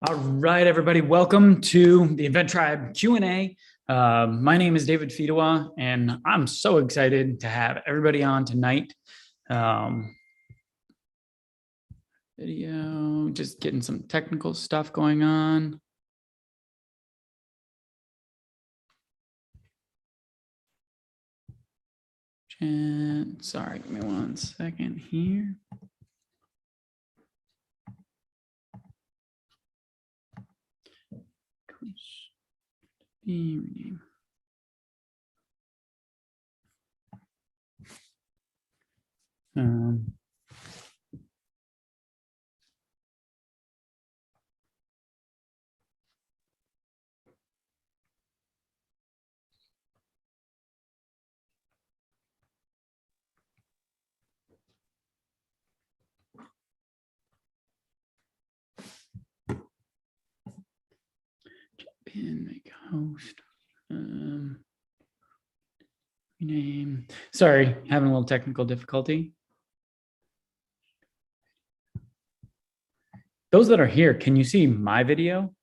All right, everybody, welcome to the Invent Tribe Q&A. My name is David Fedewa, and I'm so excited to have everybody on tonight. Video, just getting some technical stuff going on. Sorry, give me 1 second here. Rename. Pin, make host. Rename. Sorry, having a little technical difficulty. Those that are here, can you see my video?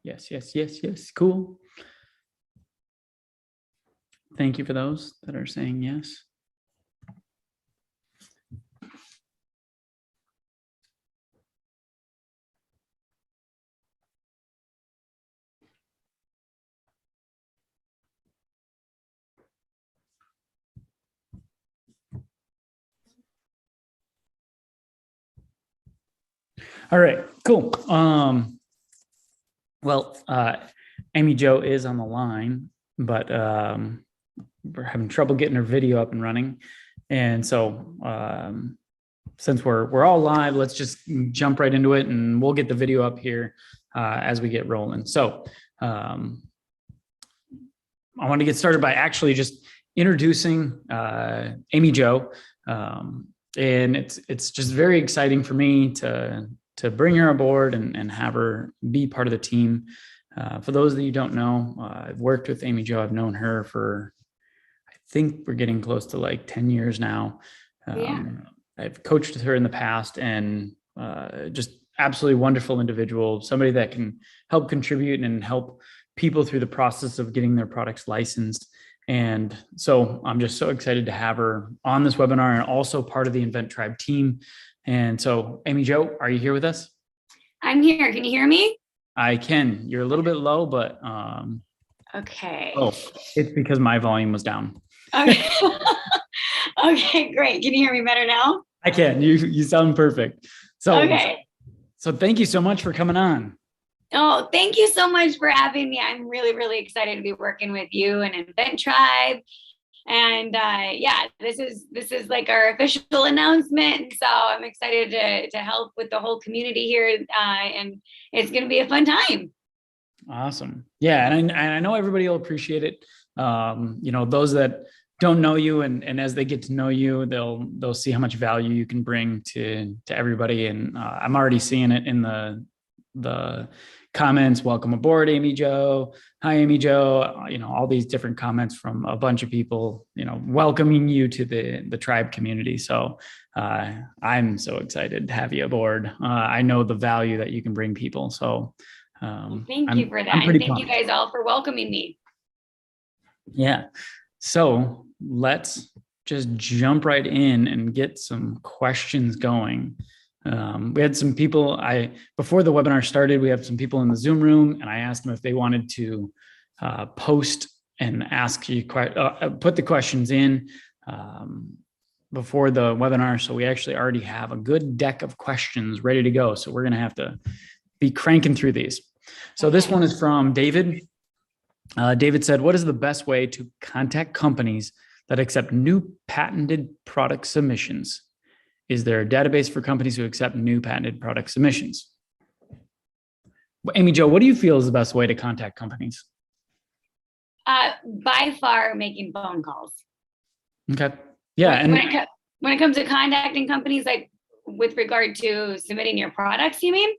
Yes, yes, yes, yes. Cool. Thank you for those that are saying yes. All right, cool. Amy Jo is on the line, but we're having trouble getting her video up and running. And so since we're all live, let's just jump right into it, and we'll get the video up here as we get rolling. So I want to get started by actually just introducing Amy Jo. And it's just very exciting for me to bring her aboard and have her be part of the team. For those that you don't know, I've worked with Amy Jo. I've known her for, I think we're getting close to like 10 years now. I've coached with her in the past, and just absolutely wonderful individual, somebody that can help contribute and help people through the process of getting their products licensed. And so I'm just so excited to have her on this webinar and also part of the Invent Tribe team. And so, Amy Jo, are you here with us? I'm here. Can you hear me? I can. You're a little bit low, but okay. Oh, it's because my volume was down. Okay. Okay, great. Can you hear me better now? I can. You sound perfect. So, okay. So thank you so much for coming on. Oh, thank you so much for having me. I'm really, really excited to be working with you and Invent Tribe. And yeah, this is like our official announcement. So I'm excited to help with the whole community here. And it's going to be a fun time. Awesome. Yeah. And I know everybody will appreciate it. Those that don't know you, and as they get to know you, they'll see how much value you can bring to everybody. And I'm already seeing it in the comments. Welcome aboard, Amy Jo. Hi, Amy Jo. All these different comments from a bunch of people, welcoming you to the tribe community. So I'm so excited to have you aboard. I know the value that you can bring people. So thank you for that. And thank you guys all for welcoming me. Yeah. So let's just jump right in and get some questions going. We had some people, before the webinar started, we had some people in the Zoom room, and I asked them if they wanted to post and ask you, put the questions in before the webinar. So we actually already have a good deck of questions ready to go. So we're going to have to be cranking through these. So this one is from David. David said, what is the best way to contact companies that accept new patented product submissions? Is there a database for companies who accept new patented product submissions? Amy Jo, what do you feel is the best way to contact companies? By far, making phone calls. Okay. Yeah. When it comes to contacting companies, like with regard to submitting your products, you mean?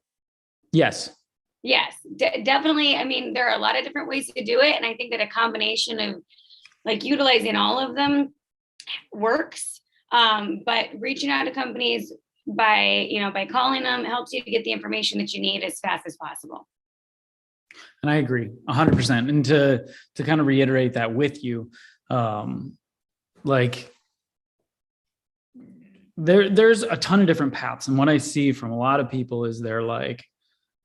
Yes. Yes, definitely. I mean, there are a lot of different ways to do it. And I think that a combination of like utilizing all of them works. But reaching out to companies by calling them. It helps you to get the information that you need as fast as possible. And I agree 100%. And to kind of reiterate that with you, like there's a ton of different paths. And what I see from a lot of people is they're like,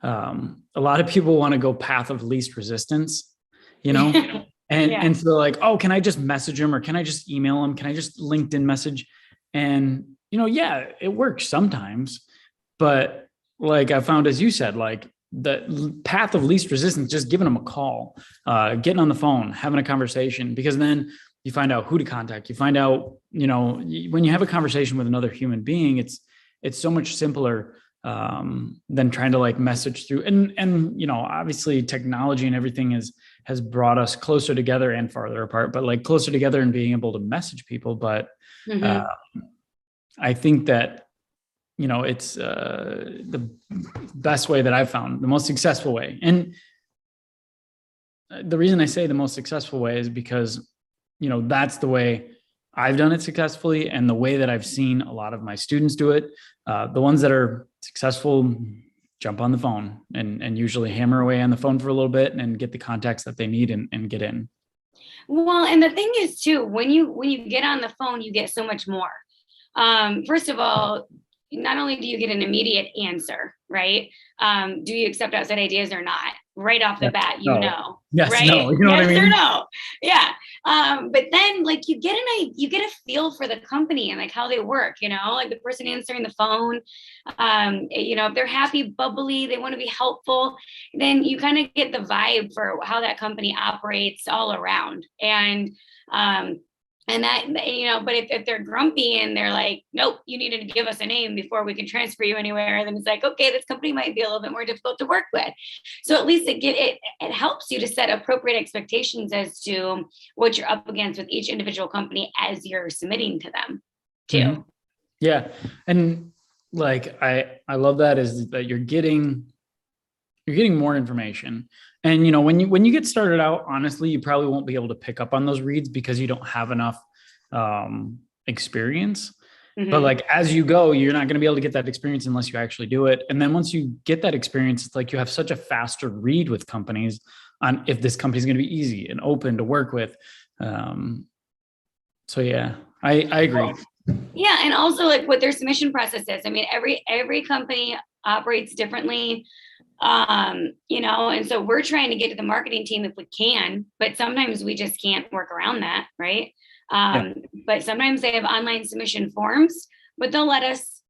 a lot of people want to go path of least resistance, and so like, oh, can I just message them, or can I just email them? Can I just LinkedIn message? And, yeah, it works sometimes, but like I found, as you said, like the path of least resistance, just giving them a call, getting on the phone, having a conversation, because then you find out who to contact. You find out, when you have a conversation with another human being, it's so much simpler than trying to like message through. And obviously technology and everything has brought us closer together and farther apart, but like closer together and being able to message people. But I think that, it's the best way that I've found, the most successful way. And the reason I say the most successful way is because, that's the way I've done it successfully, and the way that I've seen a lot of my students do it. The ones that are successful jump on the phone and usually hammer away on the phone for a little bit and get the contacts that they need and get in. Well, and the thing is too, when you get on the phone, you get so much more. First of all, not only do you get an immediate answer, right? Do you accept outside ideas or not? Right off the bat, know. Yes, right? no. You know what I mean? Or no. Yeah. But then like you get a feel for the company and like how they work, like the person answering the phone, if they're happy, bubbly, they want to be helpful, then you kind of get the vibe for how that company operates all around. And that, but if they're grumpy and they're like, nope, you needed to give us a name before we can transfer you anywhere, then it's like, okay, this company might be a little bit more difficult to work with. So at least it helps you to set appropriate expectations as to what you're up against with each individual company as you're submitting to them too. Mm-hmm. Yeah. And like, I love that, is that you're getting more information. And, when you get started out, honestly, you probably won't be able to pick up on those reads because you don't have enough experience. Mm-hmm. But like, as you go, you're not going to be able to get that experience unless you actually do it. And then once you get that experience, it's like you have such a faster read with companies on if this company is going to be easy and open to work with. So yeah, I agree. Yeah. And also like what their submission process is. I mean, every company operates differently. And so we're trying to get to the marketing team if we can, but sometimes we just can't work around that. Right. But sometimes they have online submission forms, but they'll let us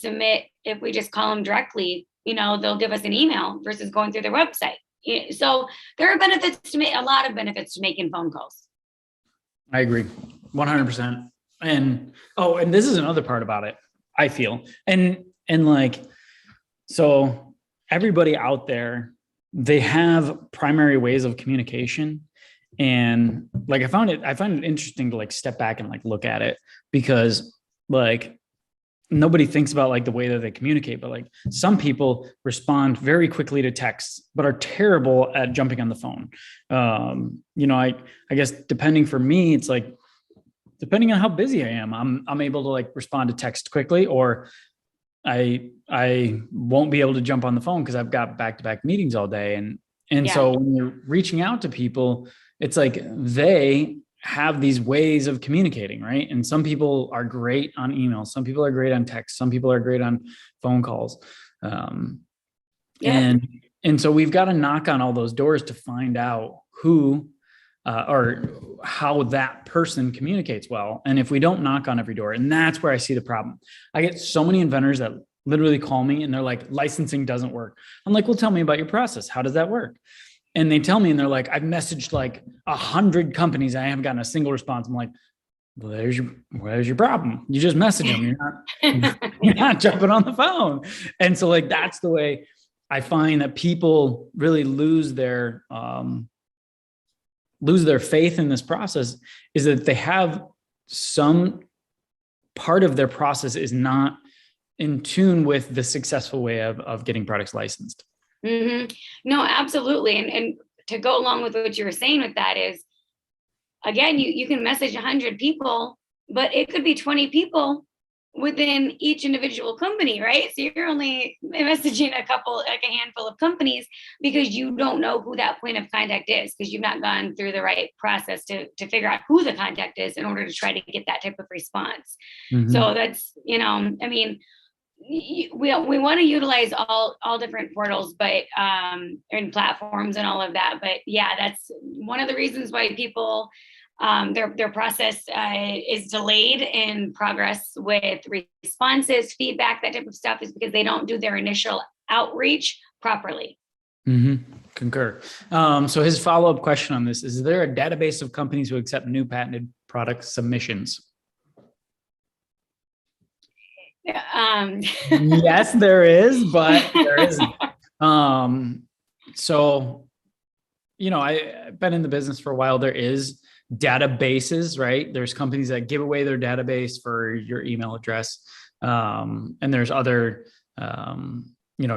submit if we just call them directly. They'll give us an email versus going through their website. So there are a lot of benefits to making phone calls. I agree 100%. And this is another part about it, I feel. And like, so everybody out there, they have primary ways of communication. And like, I find it interesting to like step back and like look at it, because like nobody thinks about like the way that they communicate, but like some people respond very quickly to texts, but are terrible at jumping on the phone. I guess depending for me, it's like, depending on how busy I am, I'm able to like respond to text quickly, or I won't be able to jump on the phone because I've got back-to-back meetings all day. And so when you're reaching out to people, it's like they have these ways of communicating, right? And some people are great on email. Some people are great on text. Some people are great on phone calls. And so we've got to knock on all those doors to find out who or how that person communicates well. And if we don't knock on every door, and that's where I see the problem. I get so many inventors that literally call me and they're like, licensing doesn't work. I'm like, well, tell me about your process. How does that work? And they tell me, and they're like, I've messaged like 100 companies. I haven't gotten a single response. I'm like, well, where's your problem? You just message them. You're not jumping on the phone. And so like, that's the way I find that people really lose their faith in this process, is that they have some part of their process is not in tune with the successful way of getting products licensed. Mm-hmm. No, absolutely. And to go along with what you were saying with that is, again, you can message 100 people, but it could be 20 people within each individual company, right? So you're only messaging like a handful of companies because you don't know who that point of contact is, because you've not gone through the right process to figure out who the contact is in order to try to get that type of response. Mhm. So that's, I mean, we want to utilize all different portals, but and platforms and all of that. But yeah, that's one of the reasons why people their process is delayed in progress with responses, feedback, that type of stuff, is because they don't do their initial outreach properly. Concur. So his follow-up question on this is there a database of companies who accept new patented product submissions? Yes, there is, but there isn't. So, I've been in the business for a while. There is databases, right? There's companies that give away their database for your email address. And there's other,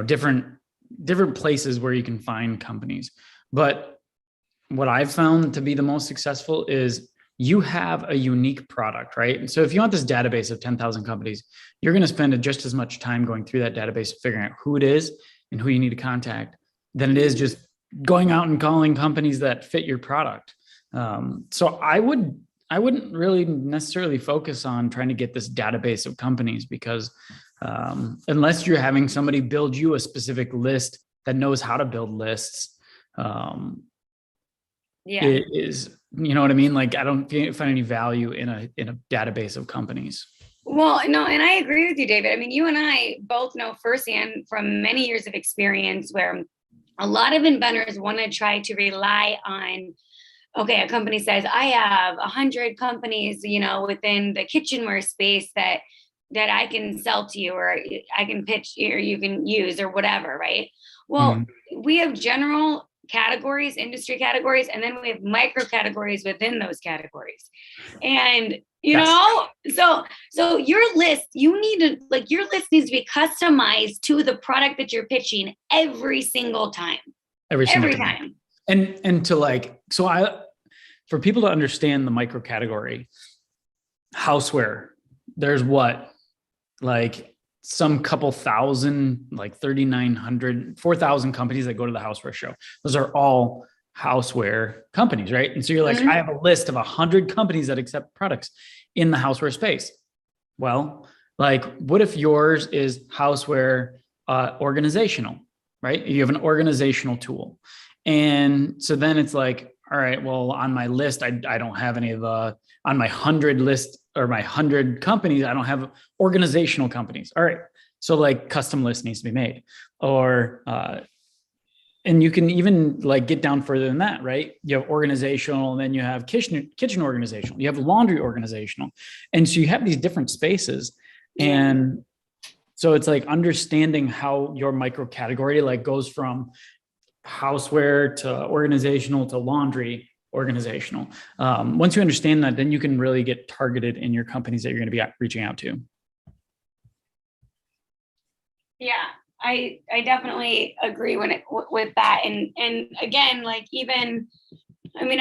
different places where you can find companies. But what I've found to be the most successful is you have a unique product, right? And so if you want this database of 10,000 companies, you're going to spend just as much time going through that database, figuring out who it is and who you need to contact than it is just going out and calling companies that fit your product. So I wouldn't really necessarily focus on trying to get this database of companies, because unless you're having somebody build you a specific list that knows how to build lists, it is, you know what I mean? Like, I don't find any value in a database of companies. Well, no, and I agree with you, David. I mean, you and I both know firsthand from many years of experience where a lot of inventors want to try to rely on, okay, a company says, I have 100 companies, within the kitchenware space that I can sell to you, or I can pitch, or you can use, or whatever, right? Well, we have general categories, industry categories, and then we have micro categories within those categories. And so your list, your list needs to be customized to the product that you're pitching every single time. Every time. And to for people to understand the micro category, houseware, there's some couple thousand, 3,900, 4,000 companies that go to the houseware show. Those are all houseware companies, right? And so you're like, I have a list of 100 companies that accept products in the houseware space. Well, what if yours is houseware organizational, right? You have an organizational tool. And so then it's like, all right, well, on my list, I don't have any of on my 100 list, or my 100 companies, I don't have organizational companies. All right. So custom list needs to be made, or, and you can even get down further than that, right? You have organizational, and then you have kitchen organizational, you have laundry organizational. And so you have these different spaces. And so it's understanding how your micro category goes from houseware to organizational to laundry organizational. Once you understand that, then you can really get targeted in your companies that you're going to be reaching out to. Yeah, I definitely agree with that. And again, I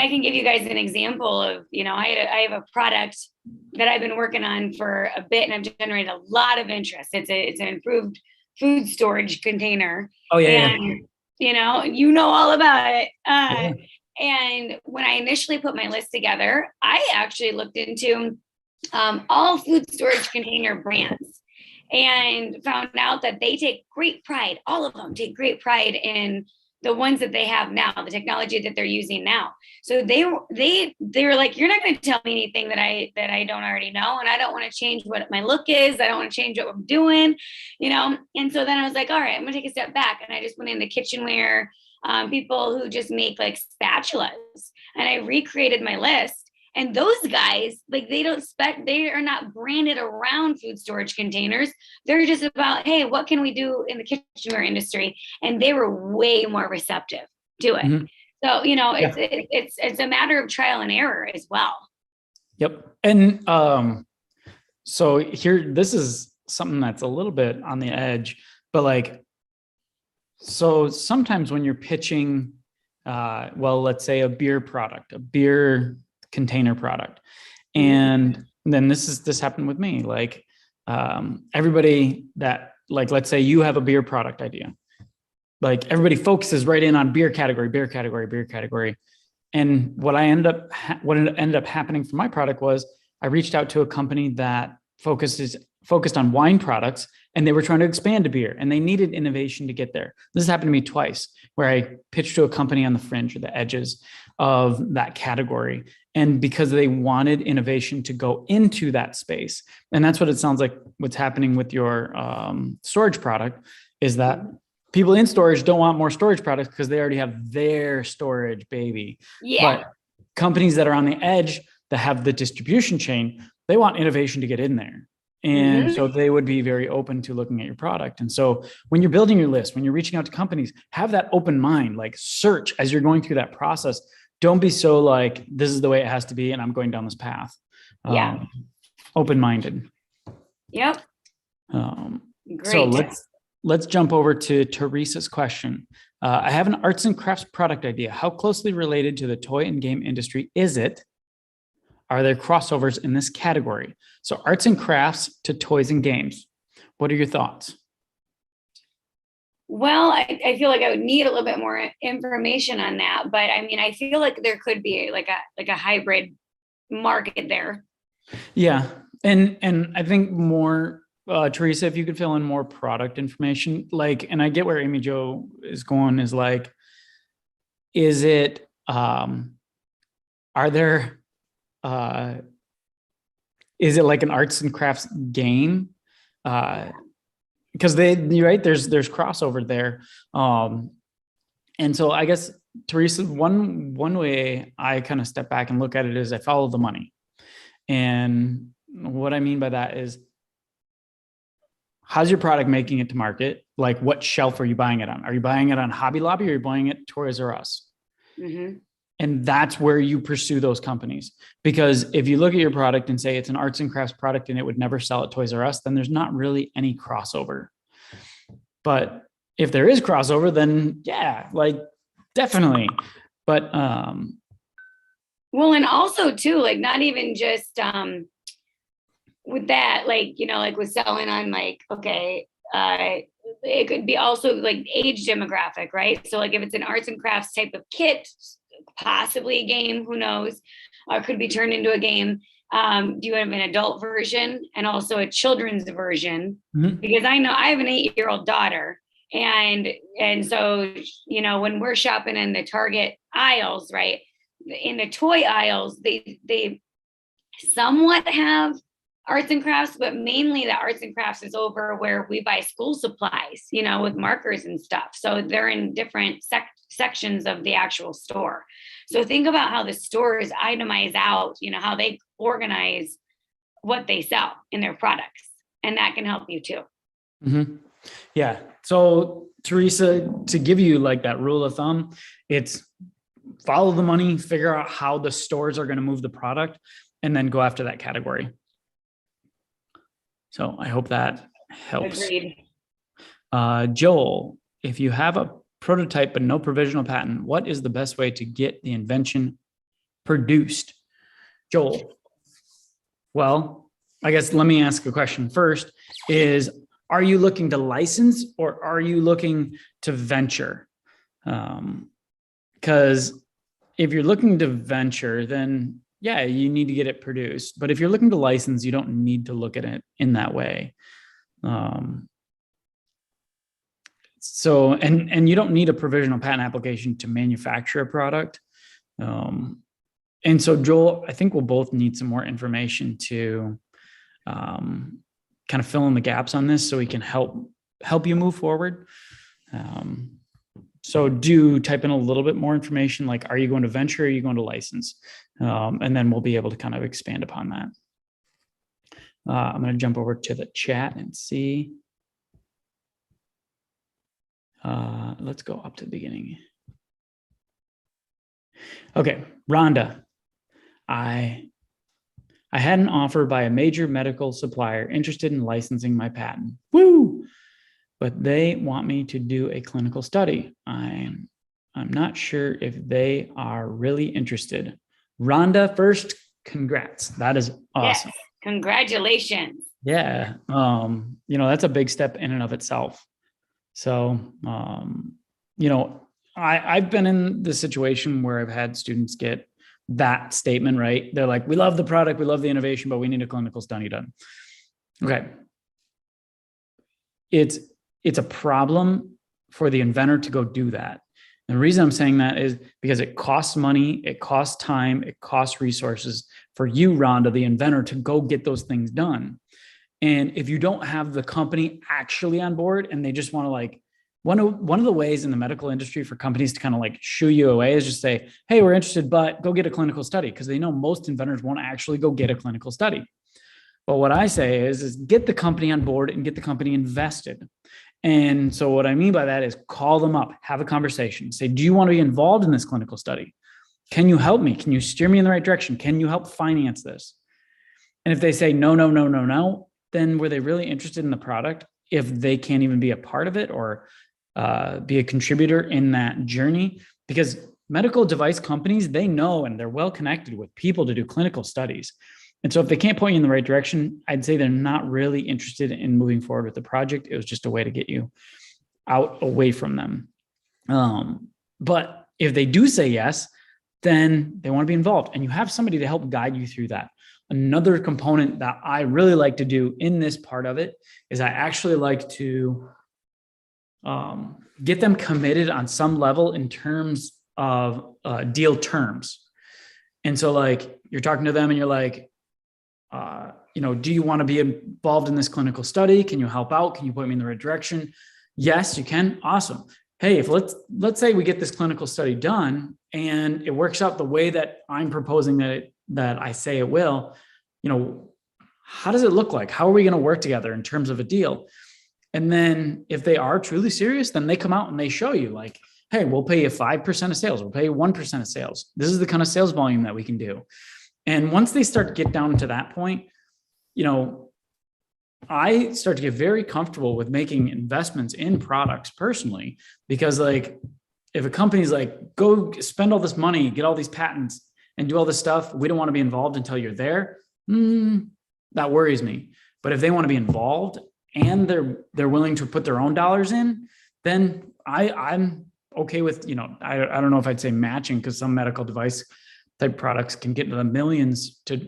can give you guys an example of, I have a product that I've been working on for a bit, and I've generated a lot of interest. It's an improved food storage container. Oh yeah. And, you know all about it. And when I initially put my list together, I actually looked into all food storage container brands, and found out that they take great pride, all of them take great pride in the ones that they have now, the technology that they're using now. So they were like, you're not going to tell me anything that I don't already know, and I don't want to change what my look is. I don't want to change what I'm doing, And so then I was like, all right, I'm going to take a step back, and I just went into kitchenware, people who just make spatulas, and I recreated my list. And those guys, they are not branded around food storage containers. They're just about, hey, what can we do in the kitchenware industry? And they were way more receptive to it. Mm-hmm. So, it's a matter of trial and error as well. Yep. And so here, this is something that's a little bit on the edge, but so sometimes when you're pitching, let's say a beer product, a beer container product. And then this happened with me. everybody that, like, let's say you have a beer product idea, like everybody focuses right in on beer category, beer category, beer category. And what ended up happening for my product was I reached out to a company that focused on wine products, and they were trying to expand to beer, and they needed innovation to get there. This has happened to me twice, where I pitched to a company on the fringe or the edges of that category. And because they wanted innovation to go into that space. And that's what it sounds like what's happening with your storage product is that people in storage don't want more storage products because they already have their storage baby. Yeah. But companies that are on the edge that have the distribution chain, they want innovation to get in there. And so they would be very open to looking at your product. And so when you're building your list, when you're reaching out to companies, have that open mind, like search as you're going through that process. Don't be so like, this is the way it has to be, and I'm going down this path. Yeah. Open-minded. Yep. Great. So let's jump over to Teresa's question. I have an arts and crafts product idea. How closely related to the toy and game industry is it? Are there crossovers in this category? So arts and crafts to toys and games. What are your thoughts? Well, I feel like I would need a little bit more information on that, but I mean, I feel like there could be like a hybrid market there. Yeah, and I think more, Teresa, if you could fill in more product information, like, and I get where Amy Jo is going, is like, is it, are there, is it like an arts and crafts game? Because you're right, there's crossover there. And so I guess, Teresa, one way I kind of step back and look at it is I follow the money. And what I mean by that is, how's your product making it to market? Like, what shelf are you buying it on? Are you buying it on Hobby Lobby, or are you buying it Toys R Us? Mm-hmm. And that's where you pursue those companies. Because if you look at your product and say it's an arts and crafts product and it would never sell at Toys R Us, then there's not really any crossover. But if there is crossover, then yeah, like definitely. But well, and also too, like not even just with that, like, you know, like with selling on like, okay, it could be also like age demographic, right? So like if it's an arts and crafts type of kit, possibly a game, who knows, or could be turned into a game. Do you have an adult version and also a children's version? Mm-hmm. Because I know I have an 8-year-old daughter, and so, you know, when we're shopping in the Target aisles, right, in the toy aisles, they somewhat have arts and crafts, but mainly the arts and crafts is over where we buy school supplies, you know, with markers and stuff. So they're in different sections of the actual store. So think about how the stores itemize out, you know, how they organize what they sell in their products. And that can help you too. Mm-hmm. Yeah. So Teresa, to give you like that rule of thumb, it's follow the money, figure out how the stores are going to move the product, and then go after that category. So I hope that helps. Agreed. Joel, if you have a prototype but no provisional patent, what is the best way to get the invention produced? Joel, well, I guess let me ask a question first is, are you looking to license or are you looking to venture? Because if you're looking to venture, then yeah, you need to get it produced. But if you're looking to license, you don't need to look at it in that way. So, and you don't need a provisional patent application to manufacture a product. And so Joel, I think we'll both need some more information to kind of fill in the gaps on this so we can help you move forward. So do type in a little bit more information, like, are you going to venture or are you going to license? And then we'll be able to kind of expand upon that. I'm going to jump over to the chat and see. Let's go up to the beginning. Okay, Rhonda, I had an offer by a major medical supplier interested in licensing my patent. Woo! But they want me to do a clinical study. I'm not sure if they are really interested. Rhonda, first, congrats. That is awesome. Yes, congratulations. Yeah. That's a big step in and of itself. So, you know, I've been in the situation where I've had students get that statement, right? They're like, we love the product, we love the innovation, but we need a clinical study done. Okay. It's a problem for the inventor to go do that. And the reason I'm saying that is because it costs money, it costs time, it costs resources for you, Rhonda, the inventor, to go get those things done. And if you don't have the company actually on board and they just want to like, one of the ways in the medical industry for companies to kind of like shoo you away is just say, hey, we're interested, but go get a clinical study, because they know most inventors won't actually go get a clinical study. But what I say is get the company on board and get the company invested. And so what I mean by that is call them up, have a conversation, say, do you want to be involved in this clinical study? Can you help me? Can you steer me in the right direction? Can you help finance this? And if they say no, no, no, no, no, then were they really interested in the product if they can't even be a part of it or be a contributor in that journey? Because medical device companies, they know and they're well connected with people to do clinical studies. And so if they can't point you in the right direction, I'd say they're not really interested in moving forward with the project. It was just a way to get you out away from them. But if they do say yes, then they want to be involved and you have somebody to help guide you through that. Another component that I really like to do in this part of it is I actually like to get them committed on some level in terms of deal terms. And so like you're talking to them and you're like, do you want to be involved in this clinical study? Can you help out? Can you point me in the right direction? Yes, you can. Awesome. Hey, if let's say we get this clinical study done and it works out the way that I'm proposing that I say it will, how does it look like? How are we going to work together in terms of a deal? And then if they are truly serious, then they come out and they show you like, hey, we'll pay you 5% of sales. We'll pay you 1% of sales. This is the kind of sales volume that we can do. And once they start to get down to that point, I start to get very comfortable with making investments in products personally, because like if a company's like, go spend all this money, get all these patents and do all this stuff, we don't want to be involved until you're there. That worries me. But if they want to be involved and they're willing to put their own dollars in, then I'm okay with, I don't know if I'd say matching, because some medical device type products can get into the millions to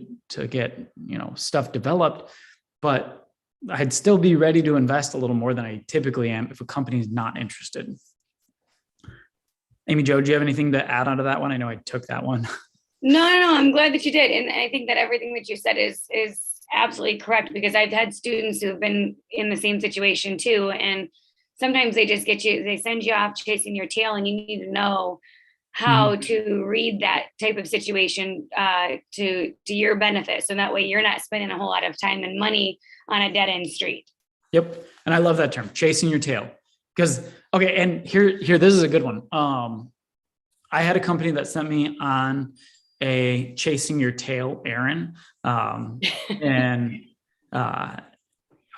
get, stuff developed, but I'd still be ready to invest a little more than I typically am if a company is not interested. Amy Jo, do you have anything to add onto that one? I know I took that one. No, I'm glad that you did. And I think that everything that you said is absolutely correct, because I've had students who have been in the same situation too. And sometimes they just they send you off chasing your tail, and you need to know how to read that type of situation to your benefit. So that way you're not spending a whole lot of time and money on a dead end street. Yep. And I love that term, chasing your tail. Because, okay, and here, this is a good one. I had a company that sent me on a chasing your tail errand. And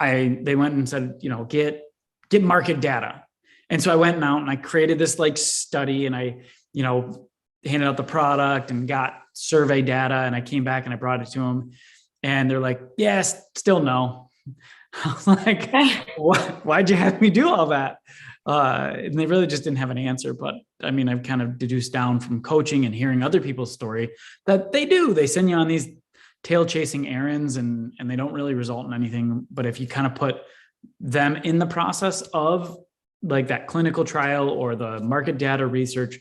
they went and said, get market data. And so I went out and I created this like study, and I, handed out the product and got survey data, and I came back and I brought it to them, and they're like, yes, still no. I was like, why'd you have me do all that? And they really just didn't have an answer. But I mean, I've kind of deduced down from coaching and hearing other people's story that they send you on these tail chasing errands and they don't really result in anything. But if you kind of put them in the process of like that clinical trial or the market data research,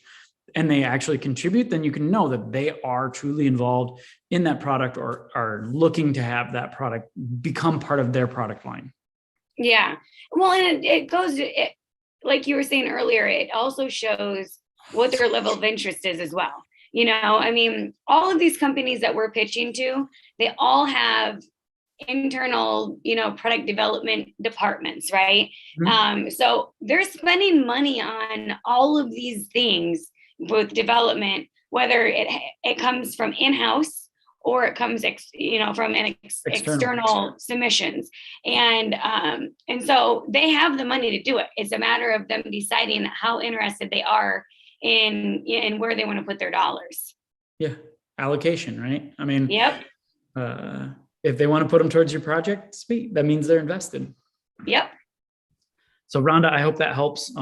and they actually contribute, then you can know that they are truly involved in that product or are looking to have that product become part of their product line. Yeah. Well, and it goes, like you were saying earlier, it also shows what their level of interest is as well. I mean, all of these companies that we're pitching to, they all have internal, product development departments, right? So they're spending money on all of these things with development, whether it comes from in-house or it comes, from external submissions. And so they have the money to do it. It's a matter of them deciding how interested they are in where they want to put their dollars. Yeah. Allocation, right? I mean, yep. if they want to put them towards your project, sweet. That means they're invested. Yep. So Rhonda, I hope that helps.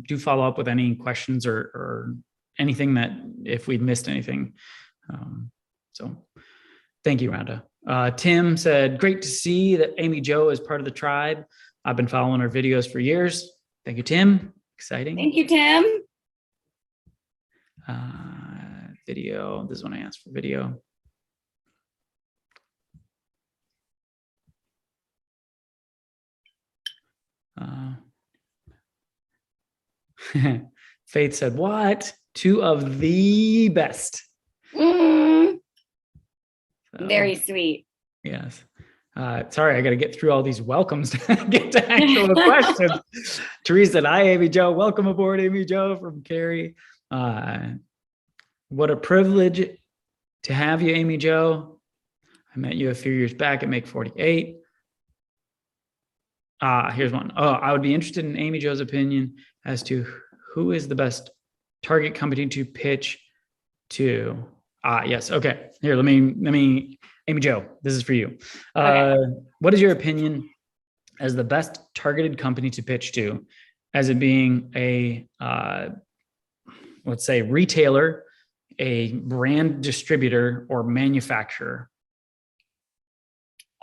Do follow up with any questions or anything that if we've missed anything. So thank you, Rhonda. Tim said, great to see that Amy Jo is part of the tribe. I've been following her videos for years. Thank you, Tim. Exciting. Thank you, Tim. Video. This is when I asked for video. Faith said, what? Two of the best. So, very Oh. sweet. Yes. Sorry, I got to get through all these welcomes to get to actual questions. Teresa said, hi, Amy Jo. Welcome aboard, Amy Jo from Carrie. What a privilege to have you, Amy Jo. I met you a few years back at Make 48. Here's one. Oh, I would be interested in Amy Jo's opinion as to who is the best target company to pitch to. Yes. Okay. Here, let me, Amy Jo, this is for you. Okay. What is your opinion as the best targeted company to pitch to, as it being a, let's say, retailer, a brand distributor, or manufacturer?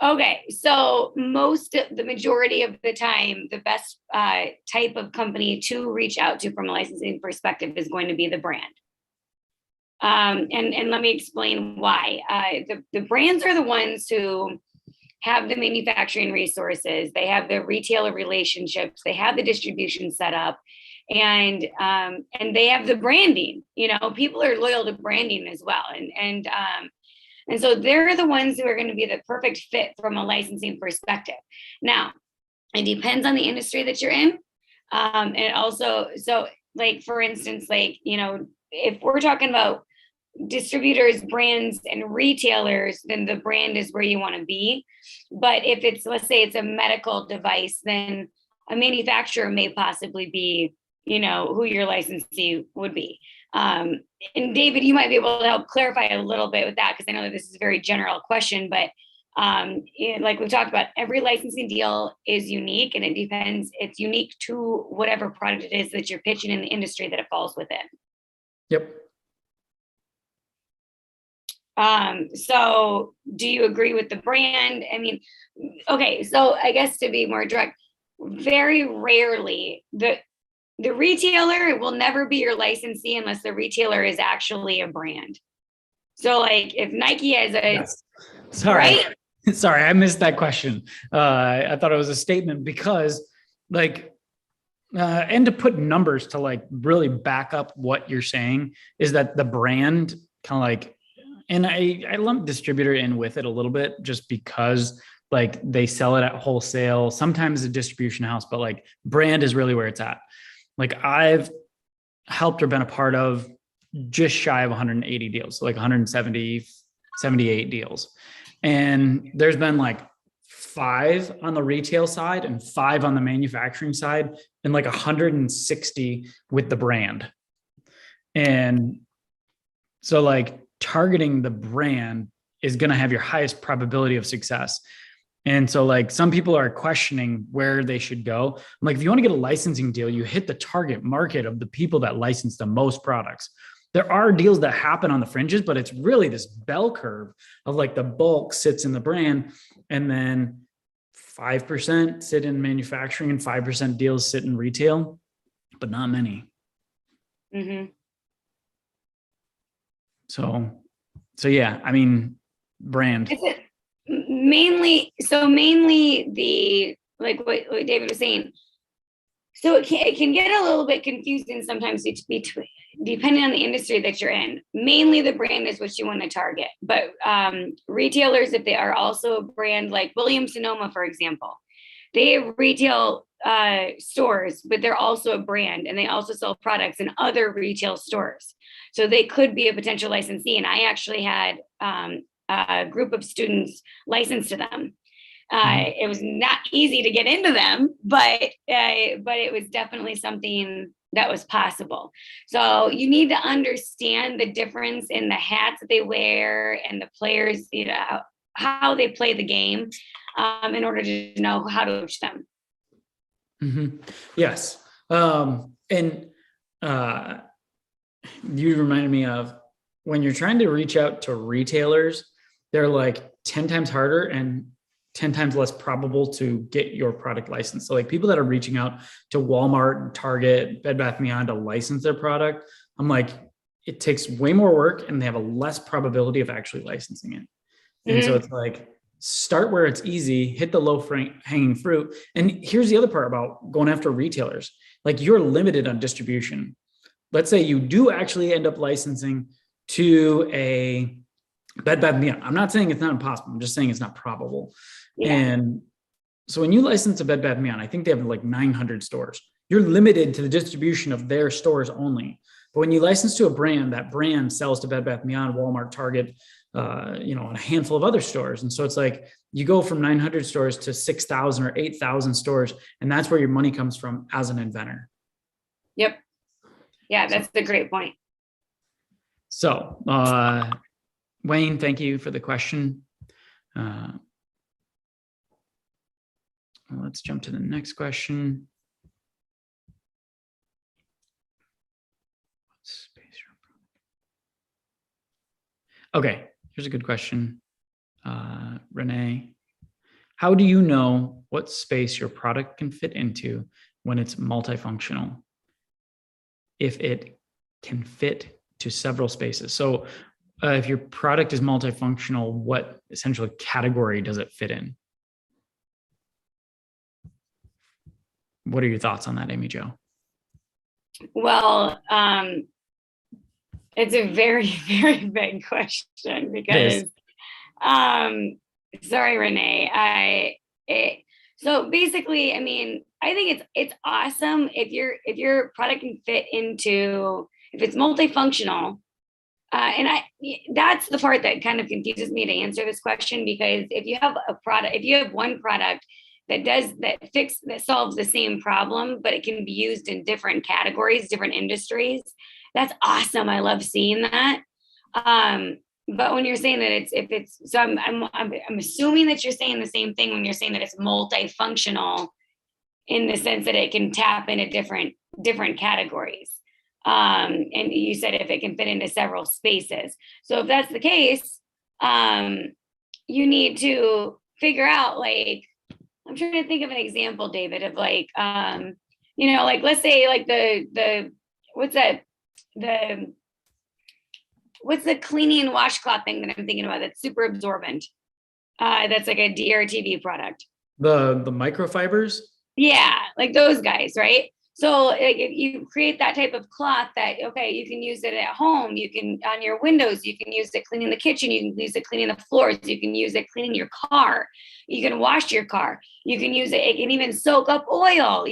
Okay, so the majority of the time, the best type of company to reach out to from a licensing perspective is going to be the brand. And let me explain why. The brands are the ones who have the manufacturing resources, they have the retailer relationships, they have the distribution set up, and they have the branding. You know, people are loyal to branding as well, and so they're the ones who are going to be the perfect fit from a licensing perspective. Now, it depends on the industry that you're in. And also, so like, for instance, like, you know, if we're talking about distributors, brands, and retailers, then the brand is where you want to be. But if it's, let's say it's a medical device, then a manufacturer may possibly be, you know, who your licensee would be. And David, you might be able to help clarify a little bit with that, because I know that this is a very general question, but like we talked about, every licensing deal is unique, and it depends. It's unique to whatever product it is that you're pitching in the industry that it falls within. Yep. So do you agree with the brand? I mean, okay, so I guess to be more direct, very rarely the retailer will never be your licensee unless the retailer is actually a brand. So like if Nike has a, Yes. Sorry, right? Sorry, I missed that question. I thought it was a statement because like, and to put numbers to like really back up what you're saying is that the brand kind of like, and I lump distributor in with it a little bit just because like they sell it at wholesale, sometimes a distribution house, but like brand is really where it's at. Like I've helped or been a part of just shy of 180 deals, so like 170, 78 deals. And there's been like 5 on the retail side and 5 on the manufacturing side, and like 160 with the brand. And so like targeting the brand is going to have your highest probability of success. And so like some people are questioning where they should go. I'm like, if you want to get a licensing deal, you hit the target market of the people that license the most products. There are deals that happen on the fringes, but it's really this bell curve of like the bulk sits in the brand, and then 5% sit in manufacturing and 5% deals sit in retail, but not many. Mm-hmm. So yeah, I mean, brand. Is it mainly the, like what David was saying, so it can get a little bit confusing sometimes between, depending on the industry that you're in. Mainly the brand is what you want to target, but retailers, if they are also a brand, like Williams Sonoma, for example, they have retail stores, but they're also a brand, and they also sell products in other retail stores. So they could be a potential licensee. And I actually had a group of students licensed to them. It was not easy to get into them, but it was definitely something that was possible. So you need to understand the difference in the hats that they wear and the players, you know, how they play the game in order to know how to reach them. Yes. And you reminded me of when you're trying to reach out to retailers, they're like 10 times harder and 10 times less probable to get your product licensed. So like people that are reaching out to Walmart, Target, Bed Bath & Beyond to license their product, I'm like, it takes way more work and they have a less probability of actually licensing it. And so it's like, start where it's easy, hit the low hanging fruit. And here's the other part about going after retailers. Like you're limited on distribution. Let's say you do actually end up licensing to a Bed Bath & Beyond. I'm not saying it's not impossible. I'm just saying it's not probable. Yeah. And so when you license a Bed Bath & Beyond, I think they have like 900 stores. You're limited to the distribution of their stores only. But when you license to a brand, that brand sells to Bed Bath & Beyond, Walmart, Target, and a handful of other stores. And so it's like you go from 900 stores to 6,000 or 8,000 stores. And that's where your money comes from as an inventor. Yep. Yeah, that's a great point. So, Wayne, thank you for the question. Let's jump to the next question. Okay, here's a good question. Renee, how do you know what space your product can fit into when it's multifunctional? If it can fit to several spaces. So if your product is multifunctional, what essentially category does it fit in? What are your thoughts on that, Amy Jo? Well, it's a very, very big question because, sorry, Renee. So basically, I mean, I think it's awesome if your product can fit into, if it's multifunctional. That's the part that kind of confuses me to answer this question, because if you have a product, if you have one product that solves the same problem, but it can be used in different categories, different industries, that's awesome. I love seeing that. But when you're saying that I'm assuming that you're saying the same thing when you're saying that it's multifunctional in the sense that it can tap into different categories. And you said if it can fit into several spaces. So if that's the case, you need to figure out, like, I'm trying to think of an example, David, of like, like let's say like what's the cleaning washcloth thing that I'm thinking about that's super absorbent? That's like a DRTV product. The microfibers? Yeah, like those guys, right? So like, if you create that type of cloth that, okay, you can use it at home, you can on your windows, you can use it cleaning the kitchen, you can use it cleaning the floors, you can use it cleaning your car, you can wash your car, you can use it can even soak up oil,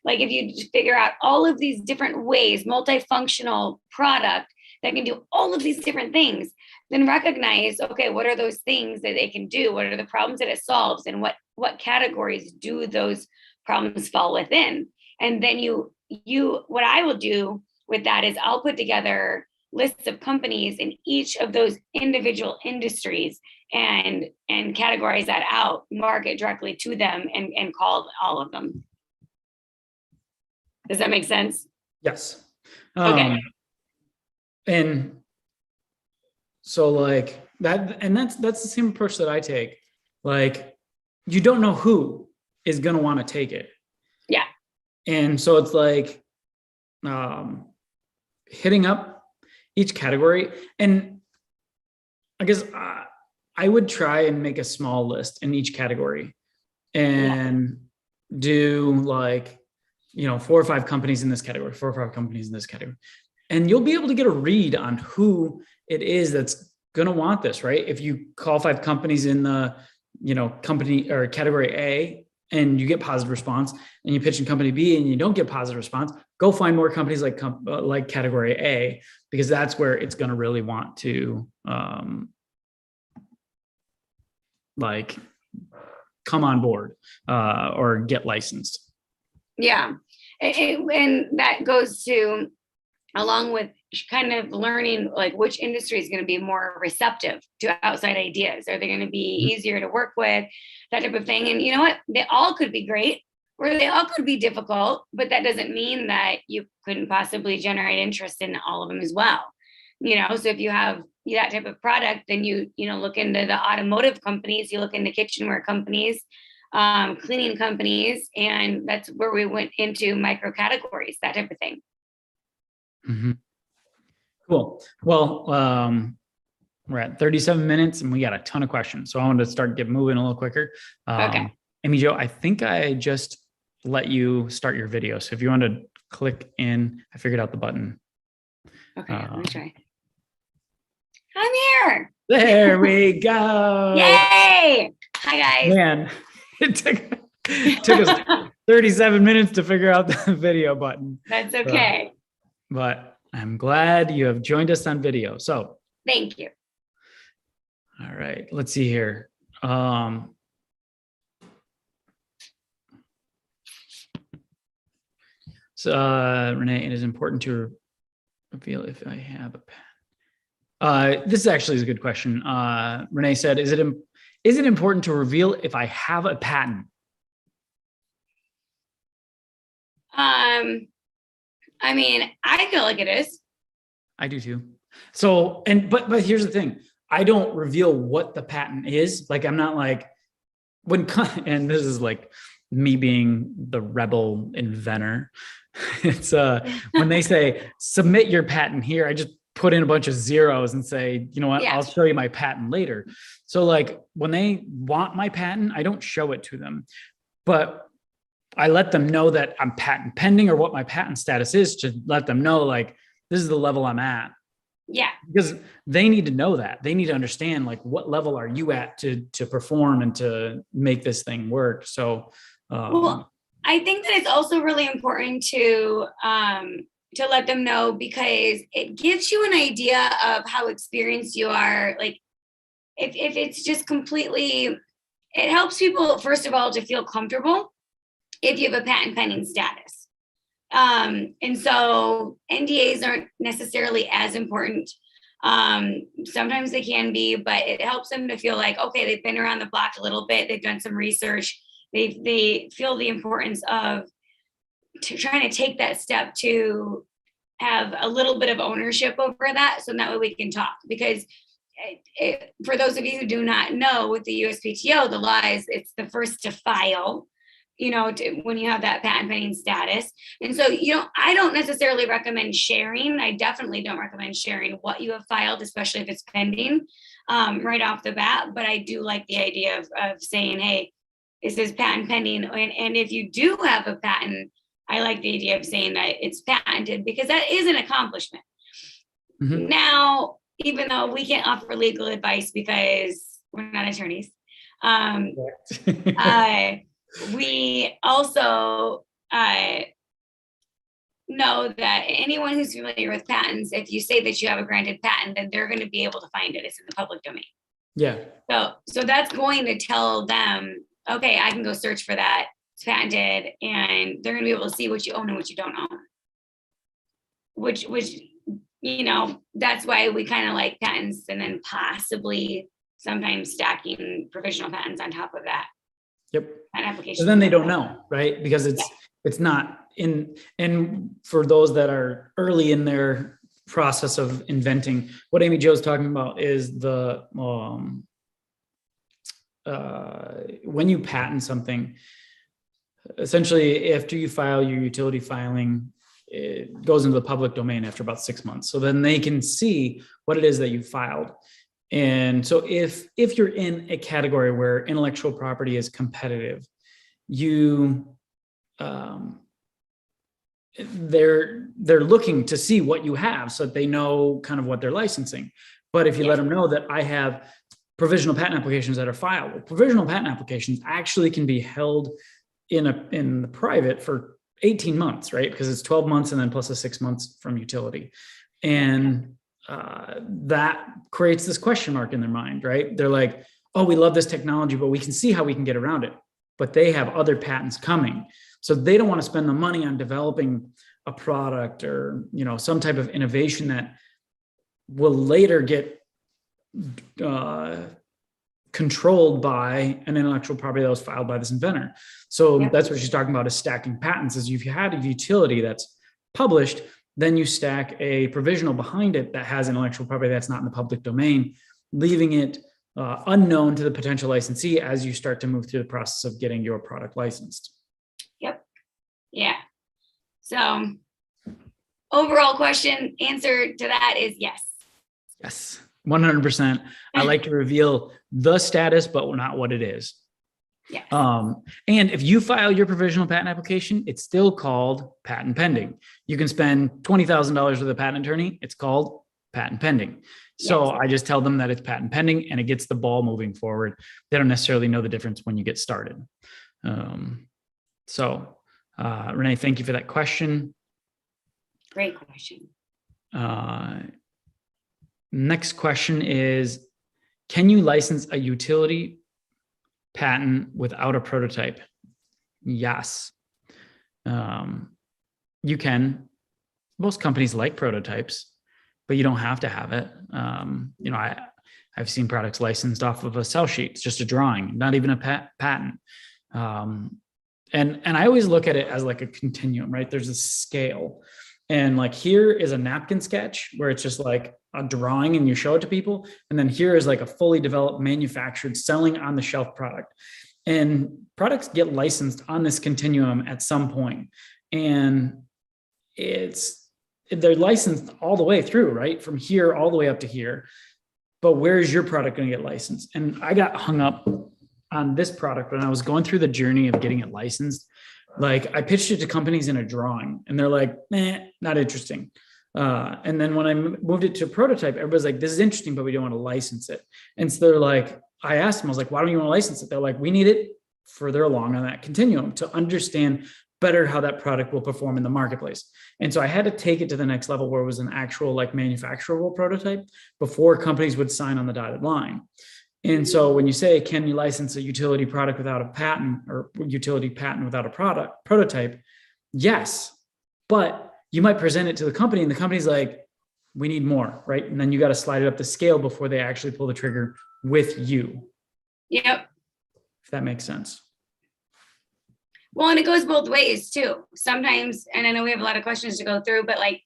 like if you figure out all of these different ways, multifunctional product that can do all of these different things, then recognize, okay, what are those things that it can do? What are the problems that it solves? And what categories do those problems fall within? And then what I will do with that is I'll put together lists of companies in each of those individual industries and categorize that out, market directly to them and call all of them. Does that make sense? Yes. Okay. And so like that, and that's the same approach that I take. Like, you don't know who is going to want to take it. Yeah. And so it's like hitting up each category. And I guess I would try and make a small list in each category and do like, 4 or 5 companies in this category, 4 or 5 companies in this category. And you'll be able to get a read on who it is that's going to want this, right? If you call 5 companies in the, company or category A, and you get positive response, and you pitch in company B and you don't get positive response, go find more companies like category A, because that's where it's going to really want to like come on board or get licensed. Yeah. And that goes to along with kind of learning like which industry is going to be more receptive to outside ideas. Are they going to be easier to work with, that type of thing? And you know what? They all could be great, or they all could be difficult, but that doesn't mean that you couldn't possibly generate interest in all of them as well. So if you have that type of product, then you look into the automotive companies, you look into kitchenware companies, cleaning companies, and that's where we went into micro categories, that type of thing. Mm-hmm. Cool. Well, we're at 37 minutes and we got a ton of questions. So I wanted to get moving a little quicker. Okay. Amy Jo, I think I just let you start your video. So if you want to click in, I figured out the button. Okay, let me try. I'm here. There we go. Yay! Hi, guys. Man, it took us 37 minutes to figure out the video button. That's okay. But I'm glad you have joined us on video. So thank you. All right, let's see here. Renee, it is important to reveal if I have a patent. This actually is a good question. Renee said, is it important to reveal if I have a patent? I mean, I feel like it is. I do too. So, but here's the thing. I don't reveal what the patent is. Like, I'm not like, and this is like me being the rebel inventor. It's when they say, submit your patent here, I just put in a bunch of zeros and say, you know what, I'll show you my patent later. So like when they want my patent, I don't show it to them, but I let them know that I'm patent pending or what my patent status is, to let them know like, this is the level I'm at. Yeah. Because they need to know that. They need to understand like, what level are you at to perform and to make this thing work. So, well, I think that it's also really important to let them know, because it gives you an idea of how experienced you are. Like if it's just completely, it helps people, first of all, to feel comfortable if you have a patent pending status. And so NDAs aren't necessarily as important. Sometimes they can be, but it helps them to feel like, okay, they've been around the block a little bit. They've done some research. They feel the importance of trying to take that step to have a little bit of ownership over that. So that way we can talk, because for those of you who do not know, with the USPTO, the law is it's the first to file, when you have that patent pending status. And so, I don't necessarily recommend sharing. I definitely don't recommend sharing what you have filed, especially if it's pending, right off the bat. But I do like the idea of saying, hey, this is patent pending. And if you do have a patent, I like the idea of saying that it's patented, because that is an accomplishment. Mm-hmm. Now, even though we can't offer legal advice because we're not attorneys, we also know that anyone who's familiar with patents, if you say that you have a granted patent, then they're going to be able to find it. It's in the public domain. Yeah. So that's going to tell them, okay, I can go search for that. It's patented, and they're going to be able to see what you own and what you don't own. Which that's why we kind of like patents, and then possibly sometimes stacking provisional patents on top of that. Yep. Application. So then they don't know, right? Because it's not in, and for those that are early in their process of inventing, what Amy Jo's talking about is the when you patent something, essentially after you file your utility filing, it goes into the public domain after about 6 months. So then they can see what it is that you filed. And so if you're in a category where intellectual property is competitive, they're looking to see what you have so that they know kind of what they're licensing. But if you let them know that I have provisional patent applications that are filed, well, provisional patent applications actually can be held in the private for 18 months, right? Because it's 12 months and then plus a 6 months from utility. And that creates this question mark in their mind, right? They're like, oh, we love this technology, but we can see how we can get around it. But they have other patents coming. So they don't want to spend the money on developing a product or, some type of innovation that will later get controlled by an intellectual property that was filed by this inventor. So that's what she's talking about, is stacking patents. Is if you had a utility that's published, then you stack a provisional behind it that has intellectual property that's not in the public domain, leaving it unknown to the potential licensee as you start to move through the process of getting your product licensed. Yep. Yeah. So overall answer to that is yes. Yes, 100%. I like to reveal the status, but not what it is. Yes. And if you file your provisional patent application, it's still called patent pending. You can spend $20,000 with a patent attorney. It's called patent pending. So I just tell them that it's patent pending, and it gets the ball moving forward. They don't necessarily know the difference when you get started. Renee, thank you for that question. Great question. Next question is, can you license a utility patent without a prototype? Yes. You can. Most companies like prototypes, but you don't have to have it. I've seen products licensed off of a sell sheet. It's just a drawing, not even a patent. And I always look at it as like a continuum, right? There's a scale. And like here is a napkin sketch where it's just like a drawing and you show it to people. And then here is like a fully developed, manufactured, selling on the shelf product. And products get licensed on this continuum at some point. And they're licensed all the way through, right? From here all the way up to here. But where is your product going to get licensed? And I got hung up on this product when I was going through the journey of getting it licensed. Like I pitched it to companies in a drawing and they're like, not interesting. And then when I moved it to a prototype, everybody's like, this is interesting, but we don't want to license it. And so they're like, I asked them, I was like, why don't you want to license it? They're like, we need it further along on that continuum to understand better how that product will perform in the marketplace. And so I had to take it to the next level where it was an actual like manufacturable prototype before companies would sign on the dotted line. And so when you say, can you license a utility product without a patent, or utility patent without a prototype? Yes, but you might present it to the company and the company's like, we need more, right? And then you got to slide it up the scale before they actually pull the trigger with you. Yep. If that makes sense. Well, and it goes both ways too. Sometimes, and I know we have a lot of questions to go through, but like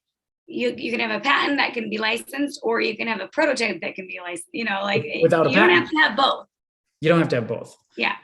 you can have a patent that can be licensed, or you can have a prototype that can be licensed, without a patent. You don't have to have both. You don't have to have both. Yeah.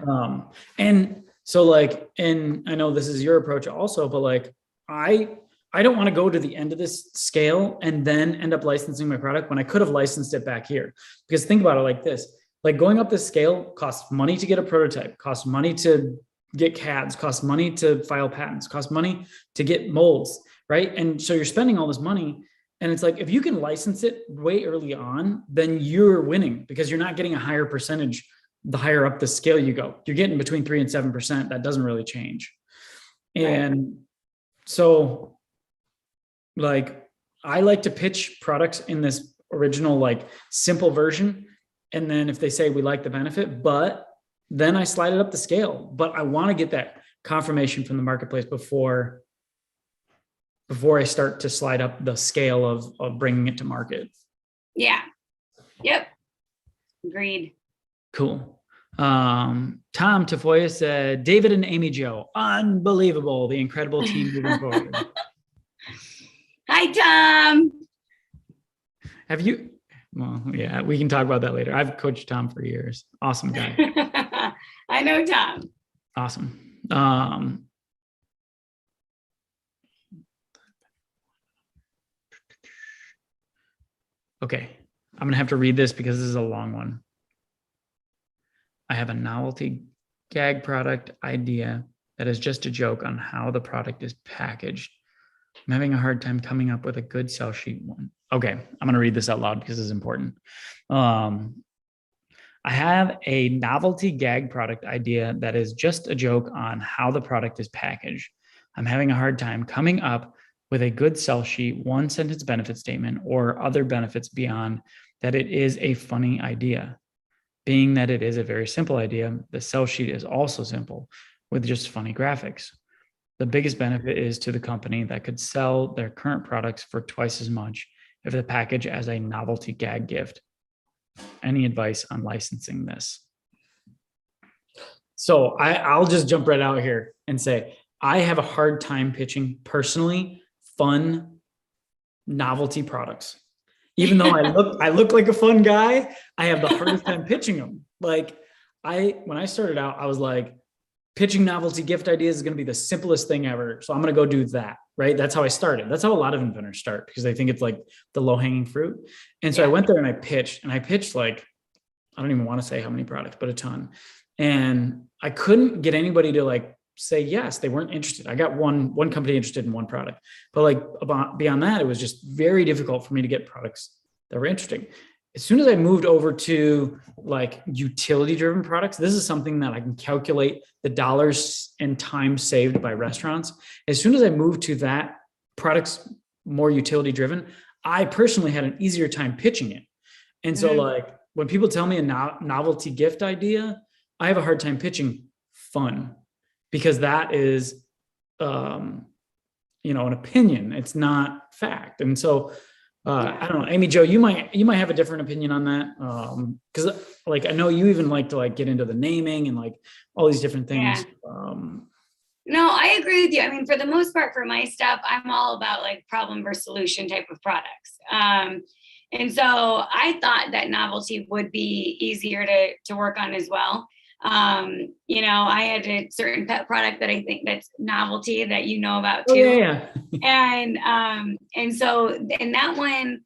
And so like, and I know this is your approach also, but like, I don't want to go to the end of this scale and then end up licensing my product when I could have licensed it back here. Because think about it like this, like going up this scale costs money to get a prototype, costs money to get CADs, costs money to file patents, costs money to get molds, right? And so you're spending all this money, and it's like, if you can license it way early on, then you're winning because you're not getting a higher percentage the higher up the scale you go. You're getting between 3 and 7%. That doesn't really change. And so like, I like to pitch products in this original, like simple version. And then if they say we like the benefit, but then I slide it up the scale, but I want to get that confirmation from the marketplace before I start to slide up the scale of bringing it to market. Yeah. Yep. Agreed. Cool. Tom Tafoya said, David and Amy Jo, unbelievable. The incredible team moving forward. Hi, Tom. Have you? Well, yeah, we can talk about that later. I've coached Tom for years. Awesome guy. I know Tom. Awesome. Okay, I'm gonna have to read this because this is a long one. I have a novelty gag product idea that is just a joke on how the product is packaged. I'm having a hard time coming up with a good sell sheet one. Okay, I'm going to read this out loud because it's important. I have a novelty gag product idea that is just a joke on how the product is packaged. I'm having a hard time coming up with a good sell sheet, one sentence benefit statement, or other benefits beyond that it is a funny idea. Being that it is a very simple idea, the sell sheet is also simple with just funny graphics. The biggest benefit is to the company that could sell their current products for twice as much if the package as a novelty gag gift. Any advice on licensing this? So I'll just jump right out here and say, I have a hard time pitching personally fun novelty products. Even though I look like a fun guy, I have the hardest time pitching them. Like when I started out, I was like, pitching novelty gift ideas is going to be the simplest thing ever. So I'm going to go do that. Right. That's how I started. That's how a lot of inventors start, because they think it's like the low hanging fruit. And so I went there and I pitched like, I don't even want to say how many products, but a ton. And I couldn't get anybody to like say yes. They weren't interested. I got one company interested in one product, but like beyond that, it was just very difficult for me to get products that were interesting. As soon as I moved over to like utility driven products, this is something that I can calculate the dollars and time saved by restaurants. As soon as I moved to that, products more utility driven, I personally had an easier time pitching it. And so like when people tell me a novelty gift idea, I have a hard time pitching fun, because that is, an opinion. It's not fact. And so I don't know, Amy Jo, you might have a different opinion on that. Cause like, I know you even like to like get into the naming and like all these different things. No, I agree with you. I mean, for the most part, for my stuff, I'm all about like problem versus solution type of products. And so I thought that novelty would be easier to work on as well. I had a certain pet product that I think that's novelty that you know about too. Yeah. And so in that one,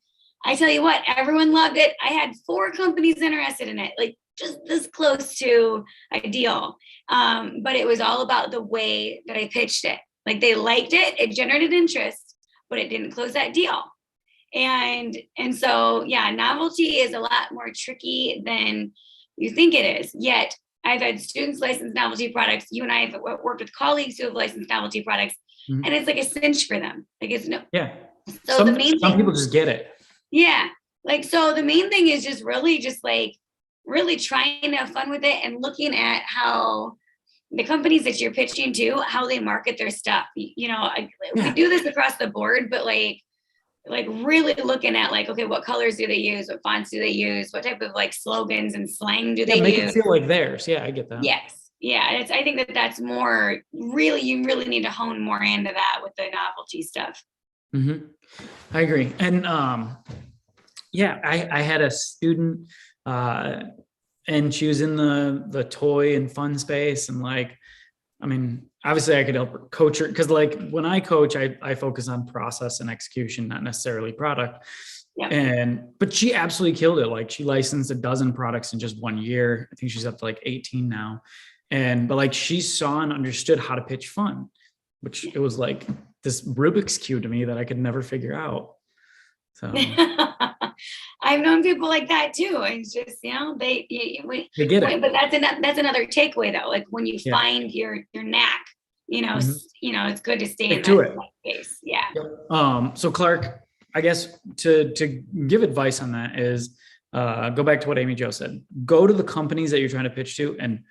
I tell you what, everyone loved it. I had 4 companies interested in it, like just this close to ideal. But it was all about the way that I pitched it. Like they liked it, it generated interest, but it didn't close that deal. And so, novelty is a lot more tricky than you think it is. Yet I've had students license novelty products. You and I have worked with colleagues who have licensed novelty products, and it's like a cinch for them. Like it's no. Yeah. So some people just get it. Yeah. Like, so the main thing is just like really trying to have fun with it and looking at how the companies that you're pitching to, how they market their stuff. We do this across the board, but like really looking at like, okay, what colors do they use? What fonts do they use? What type of like slogans and slang do they make use? it feel like theirs. Yeah, I get that. Yes. Yeah. I think that's more really, you really need to hone more into that with the novelty stuff. Mm-hmm. I agree. And I had a student and she was in the toy and fun space, and like, I mean, obviously I could help her coach her, because like when I coach, I focus on process and execution, not necessarily product. But she absolutely killed it. Like she licensed 12 products in just 1 year. I think she's up to like 18 now. But like she saw and understood how to pitch fun, which it was like this Rubik's Cube to me that I could never figure out. So I've known people like that too. It's just, they get it. But that's another takeaway though. Like when you find your knack, it's good to stay in that space. Yeah. Yep. So Clark, I guess to give advice on that is go back to what Amy Jo said. Go to the companies that you're trying to pitch to and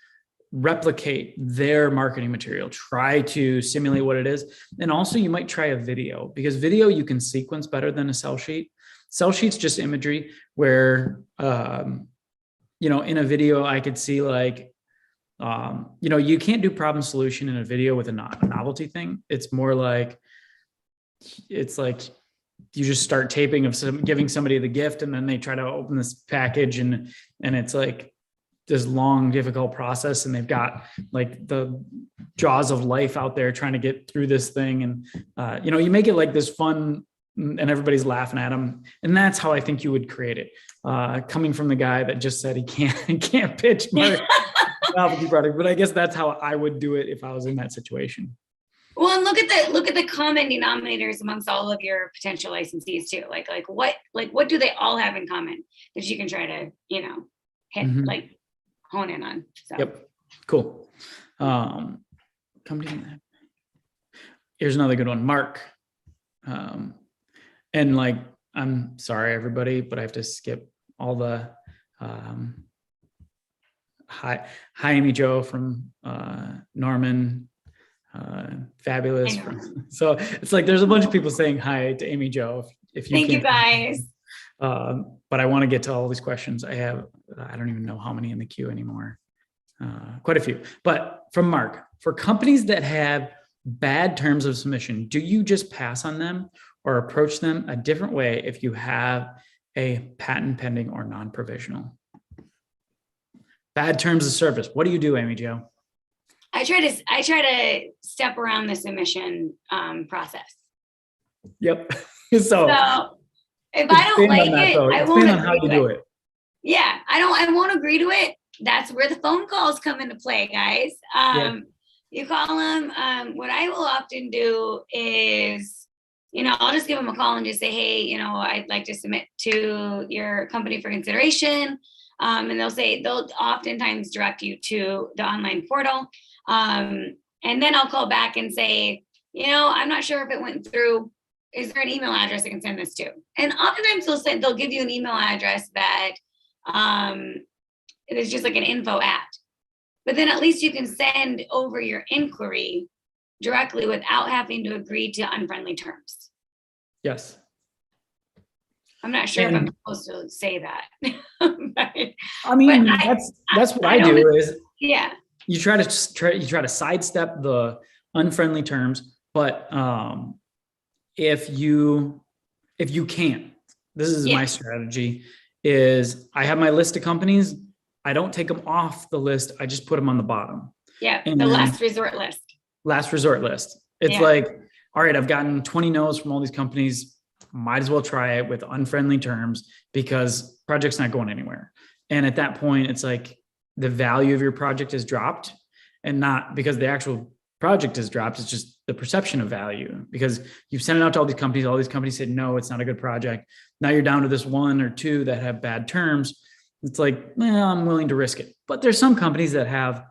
replicate their marketing material. Try to simulate what it is. And also you might try a video, because video you can sequence better than a sell sheet. Sell sheet's just imagery where, in a video I could see like, you can't do problem solution in a video with a novelty thing. It's more like, it's like you just start taping of giving somebody the gift, and then they try to open this package and it's like this long, difficult process. And they've got like the jaws of life out there trying to get through this thing. And, you make it like this fun and everybody's laughing at them. And that's how I think you would create it. Coming from the guy that just said he can't pitch my novelty product, but I guess that's how I would do it if I was in that situation. Well, and look at the common denominators amongst all of your potential licensees too. Like what do they all have in common that you can try to, hit, like hone in on. So. Yep. Cool. Here's another good one, Mark. And like, I'm sorry, everybody, but I have to skip all the, hi, Amy Jo from, Norman. Fabulous. I know. So it's like there's a bunch of people saying hi to Amy Jo. If you Thank you can't, guys. but I want to get to all these questions. I don't even know how many in the queue anymore. Quite a few. But from Mark, for companies that have bad terms of submission, do you just pass on them or approach them a different way if you have a patent pending or non-provisional? Bad terms of service. What do you do, Amy Jo? I try to step around the submission process. Yep. So if I don't like it, I won't agree to it. Yeah, I won't agree to it. That's where the phone calls come into play, guys. You call them. What I will often do is, I'll just give them a call and just say, hey, I'd like to submit to your company for consideration. And they'll oftentimes direct you to the online portal. And then I'll call back and say, I'm not sure if it went through. Is there an email address I can send this to? And oftentimes they'll give you an email address that it is just like an info at. But then at least you can send over your inquiry directly without having to agree to unfriendly terms. Yes. I'm not sure if I'm supposed to say that. That's what I do is you try to sidestep the unfriendly terms, but if you can't, this is my strategy is I have my list of companies. I don't take them off the list. I just put them on the bottom. Yeah. The last resort list. Last resort list. It's like, all right, I've gotten 20 no's from all these companies. Might as well try it with unfriendly terms because project's not going anywhere. And at that point, it's like the value of your project has dropped, and not because the actual project has dropped. It's just the perception of value because you've sent it out to all these companies. All these companies said, no, it's not a good project. Now you're down to this one or two that have bad terms. It's like, well, I'm willing to risk it. But there's some companies that have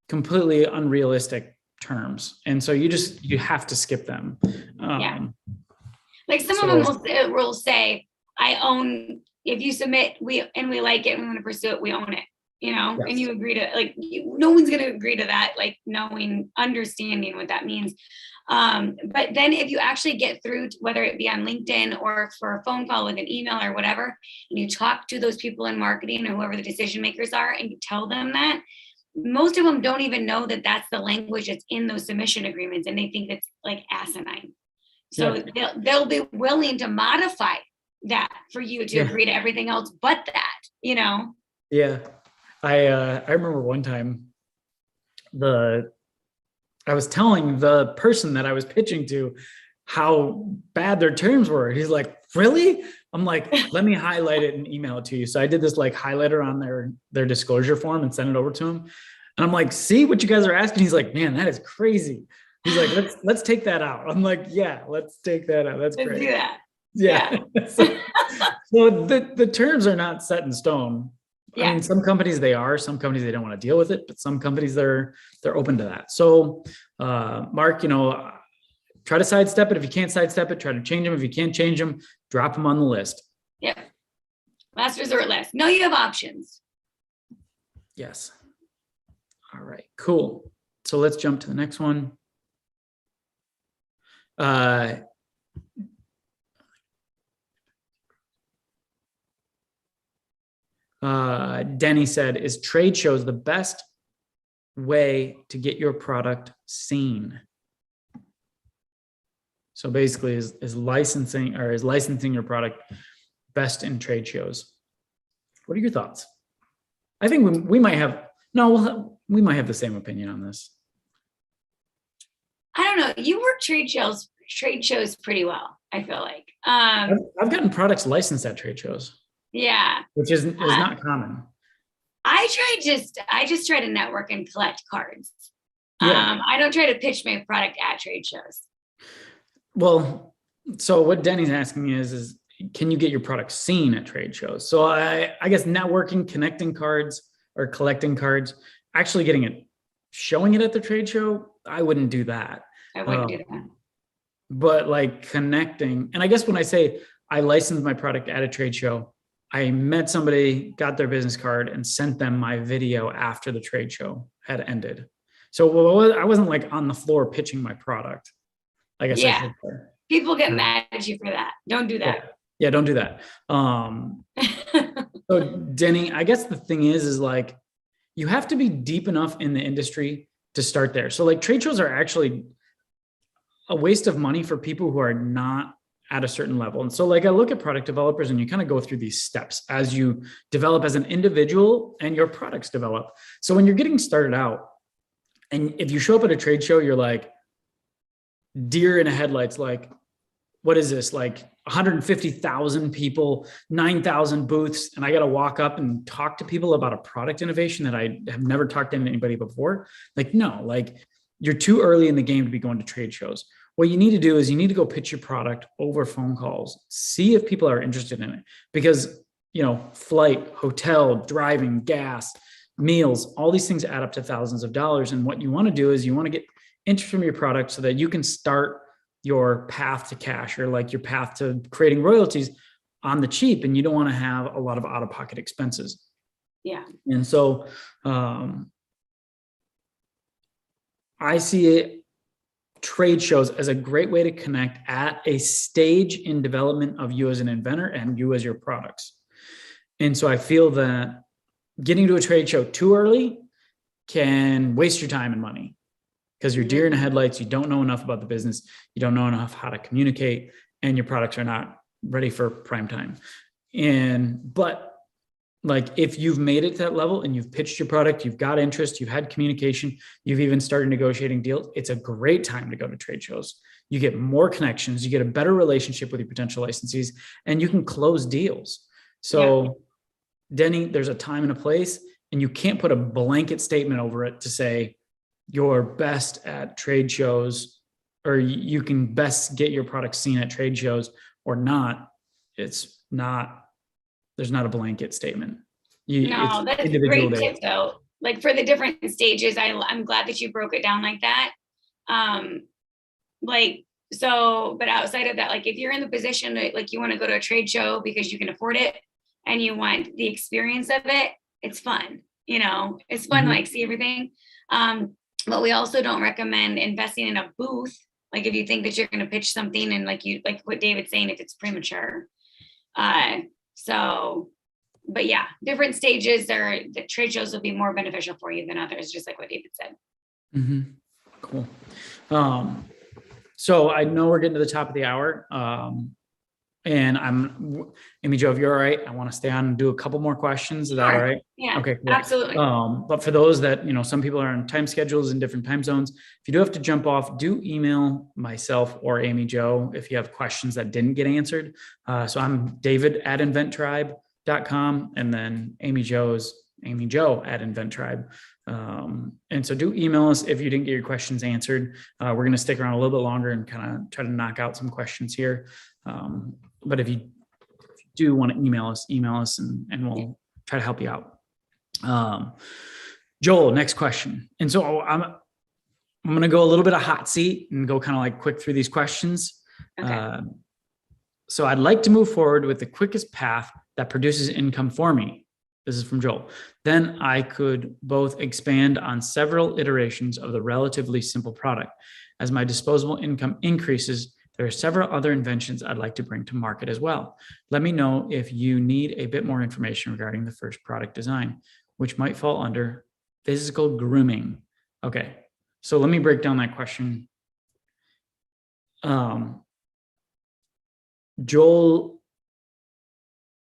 completely unrealistic terms. And so you have to skip them. Like some of them will say, I own, if you submit, we like it and we want to pursue it, we own it, and you agree to, like, no one's going to agree to that, like understanding what that means. But then if you actually get through, whether it be on LinkedIn or for a phone call with an email or whatever, and you talk to those people in marketing or whoever the decision makers are, and you tell them that, most of them don't even know that that's the language that's in those submission agreements, and they think it's like asinine. So they'll be willing to modify that for you to agree to everything else but that, Yeah. I remember one time I was telling the person that I was pitching to how bad their terms were. He's like, really? I'm like, let me highlight it and email it to you. So I did this like highlighter on their disclosure form and sent it over to him. And I'm like, see what you guys are asking? He's like, man, that is crazy. He's like, let's take that out. I'm like, yeah, let's take that out. That's great. Let's do that. Yeah. So the terms are not set in stone. Yeah. I mean, some companies some companies, they don't want to deal with it, but some companies they're open to that. So Mark, try to sidestep it. If you can't sidestep it, try to change them. If you can't change them, drop them on the list. Yeah. Last resort list. No, you have options. Yes. All right, cool. So let's jump to the next one. Denny said, is trade shows the best way to get your product seen? So basically is licensing your product best in trade shows? What are your thoughts? I think we might have the same opinion on this. I don't know. You work trade shows pretty well, I feel like. I've gotten products licensed at trade shows. Yeah. Which is not common. I just try to network and collect cards. Yeah. I don't try to pitch my product at trade shows. Well, so what Denny's asking is can you get your product seen at trade shows? So I guess networking, connecting cards or collecting cards, actually showing it at the trade show, I wouldn't do that. I wouldn't do that. But like connecting, and I guess when I say I licensed my product at a trade show, I met somebody, got their business card, and sent them my video after the trade show had ended. So I wasn't like on the floor pitching my product. I guess I Yeah. should say. People get mad at you for that. Don't do Yeah. that. Yeah, don't do that. So Denny, I guess the thing is like you have to be deep enough in the industry to start there. So like trade shows are actually a waste of money for people who are not at a certain level. And so like I look at product developers and you kind of go through these steps as you develop as an individual and your products develop. So when you're getting started out and if you show up at a trade show, you're like deer in a headlights, like, what is this? Like 150,000 people, 9,000 booths. And I got to walk up and talk to people about a product innovation that I have never talked to anybody before. Like, no, like you're too early in the game to be going to trade shows. What you need to do is you need to go pitch your product over phone calls, see if people are interested in it because, flight, hotel, driving, gas, meals, all these things add up to thousands of dollars. And what you want to do is you want to get interest from your product so that you can start your path to cash or like your path to creating royalties on the cheap. And you don't want to have a lot of out-of-pocket expenses. Yeah. And so I see trade shows as a great way to connect at a stage in development of you as an inventor and you as your products. And so I feel that getting to a trade show too early can waste your time and money because you're deer in the headlights. You don't know enough about the business. You don't know enough how to communicate and your products are not ready for prime time. But like if you've made it to that level and you've pitched your product, you've got interest, you've had communication, you've even started negotiating deals, it's a great time to go to trade shows. You get more connections, you get a better relationship with your potential licensees, and you can close deals. So Denny, there's a time and a place, and you can't put a blanket statement over it to say you're best at trade shows or you can best get your product seen at trade shows or not. It's not. There's not a blanket statement. No, that's a great tip though. Like for the different stages, I'm glad that you broke it down like that. But outside of that, like if you're in the position that like you want to go to a trade show because you can afford it and you want the experience of it, it's fun. It's fun to like see everything. But we also don't recommend investing in a booth. Like if you think that you're going to pitch something and like what David's saying, if it's premature. But yeah, different stages the trade shows will be more beneficial for you than others, just like what David said. Cool. So I know we're getting to the top of the hour. And Amy Jo, if you're all right, I want to stay on and do a couple more questions. Is that all right? Yeah, okay, cool. Absolutely. But for those that, some people are on time schedules in different time zones. If you do have to jump off, do email myself or Amy Jo if you have questions that didn't get answered. So I'm David@inventtribe.com and then Amy Jo's Amy Jo at inventtribe. And so do email us if you didn't get your questions answered. We're going to stick around a little bit longer and kind of try to knock out some questions here. But if you do want to email us and we'll try to help you out. Joel, next question. And so I'm going to go a little bit of hot seat and go kind of like quick through these questions. Okay. So I'd like to move forward with the quickest path that produces income for me. This is from Joel. Then I could both expand on several iterations of the relatively simple product. As my disposable income increases, there are several other inventions I'd like to bring to market as well. Let me know if you need a bit more information regarding the first product design, which might fall under physical grooming. Okay, so let me break down that question. Joel,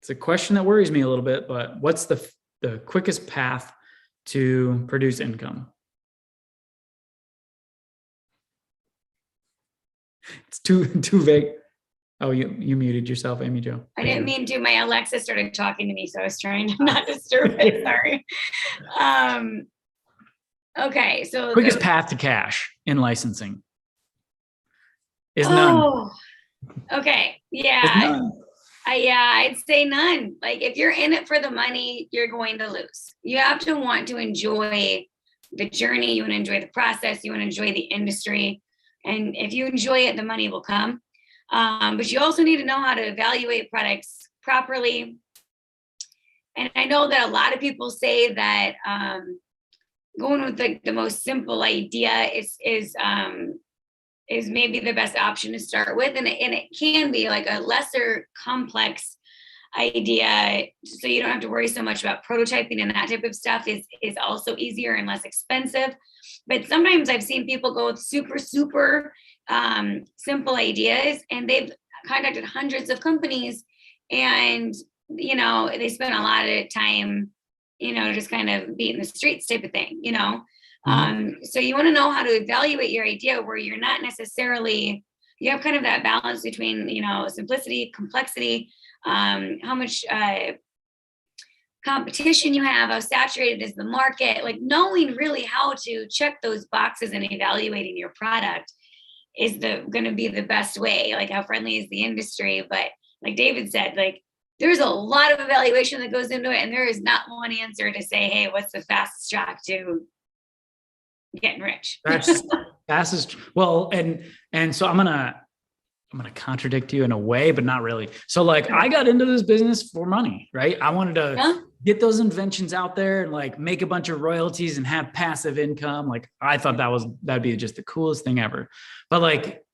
it's a question that worries me a little bit, but what's the quickest path to produce income? It's too vague. Oh, you muted yourself, Amy Jo. I didn't mean to. My Alexa started talking to me, so I was trying to not disturb it. Sorry. Okay, so quickest path to cash in licensing is none. Okay, yeah. I'd say none. Like if you're in it for the money, you're going to lose. You have to want to enjoy the journey. You want to enjoy the process. You want to enjoy the industry. And if you enjoy it, the money will come. But you also need to know how to evaluate products properly. And I know that a lot of people say that going with like the most simple idea is maybe the best option to start with. And it can be like a lesser complex idea. So you don't have to worry so much about prototyping, and that type of stuff is also easier and less expensive. But sometimes I've seen people go with super simple ideas, and they've contacted hundreds of companies, and they spend a lot of time just kind of beating the streets type of thing. So you want to know how to evaluate your idea where you're not necessarily, you have kind of that balance between simplicity, complexity, how much competition you have, how saturated is the market. Like knowing really how to check those boxes and evaluating your product is going to be the best way. Like how friendly is the industry? But like David said, like there's a lot of evaluation that goes into it, and there is not one answer to say, hey, what's the fastest track to getting rich? That's fastest. Well, and so I'm gonna contradict you in a way, but not really. So like I got into this business for money, right? I wanted to get those inventions out there and like make a bunch of royalties and have passive income. Like I thought that'd be just the coolest thing ever. But like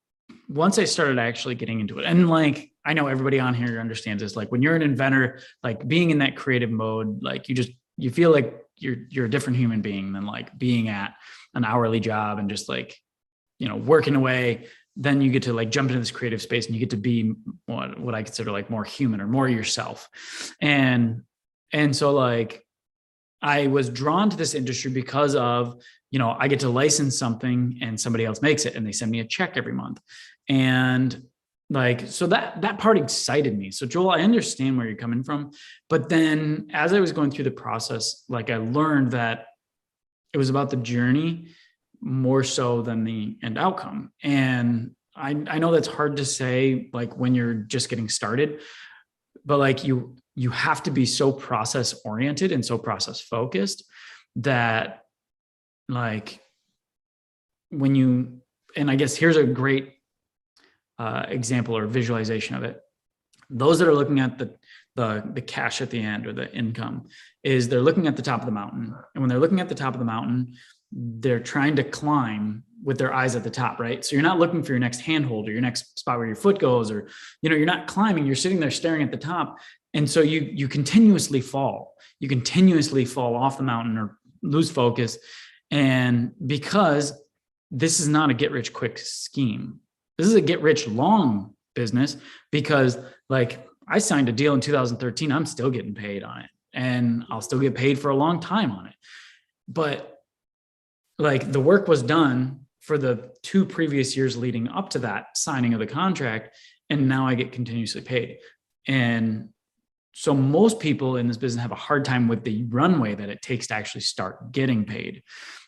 once I started actually getting into it, and like I know everybody on here understands this, like when you're an inventor, like being in that creative mode, like you feel like you're a different human being than like being at an hourly job and just like working away. Then you get to like jump into this creative space and you get to be what I consider like more human or more yourself. And so like I was drawn to this industry because of, I get to license something and somebody else makes it and they send me a check every month. And like, so that part excited me. So Joel, I understand where you're coming from, but then as I was going through the process, like I learned that it was about the journey more so than the end outcome. And I know that's hard to say, like when you're just getting started, but like you have to be so process oriented and so process focused that like and I guess here's a great example or visualization of it. Those that are looking at the cash at the end or the income is they're looking at the top of the mountain. And when they're looking at the top of the mountain, they're trying to climb with their eyes at the top, right? So you're not looking for your next handhold or your next spot where your foot goes, or, you're not climbing, you're sitting there staring at the top. And so you continuously fall. You continuously fall off the mountain or lose focus. And because this is not a get rich quick scheme, this is a get rich long business, because like I signed a deal in 2013, I'm still getting paid on it and I'll still get paid for a long time on it. But like the work was done for the 2 previous years leading up to that signing of the contract. And now I get continuously paid. And so most people in this business have a hard time with the runway that it takes to actually start getting paid.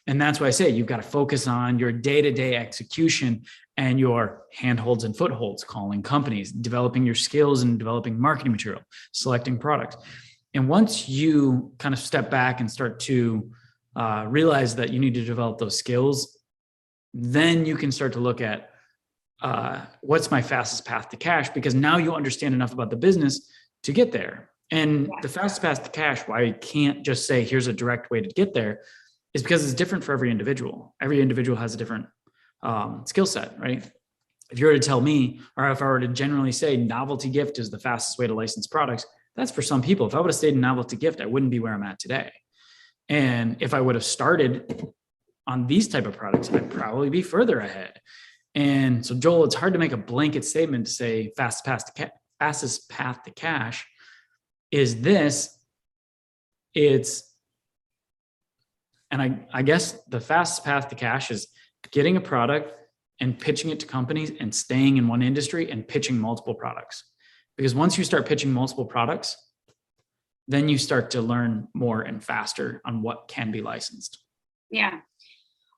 And that's why I say you've got to focus on your day-to-day execution and your handholds and footholds, calling companies, developing your skills and developing marketing material, selecting products. And once you kind of step back and start to realize that you need to develop those skills, then you can start to look at what's my fastest path to cash, because now you understand enough about the business to get there. And the fastest path to cash, why you can't just say, here's a direct way to get there, is because it's different for every individual. Every individual has a different skill set, right? If you were to tell me, or if I were to generally say novelty gift is the fastest way to license products, that's for some people. If I would have stayed in novelty gift, I wouldn't be where I'm at today. And if I would have started on these type of products, I'd probably be further ahead. And so Joel, it's hard to make a blanket statement to say fastest path to cash is this. And I guess the fastest path to cash is getting a product and pitching it to companies and staying in one industry and pitching multiple products. Because once you start pitching multiple products, then you start to learn more and faster on what can be licensed. Yeah.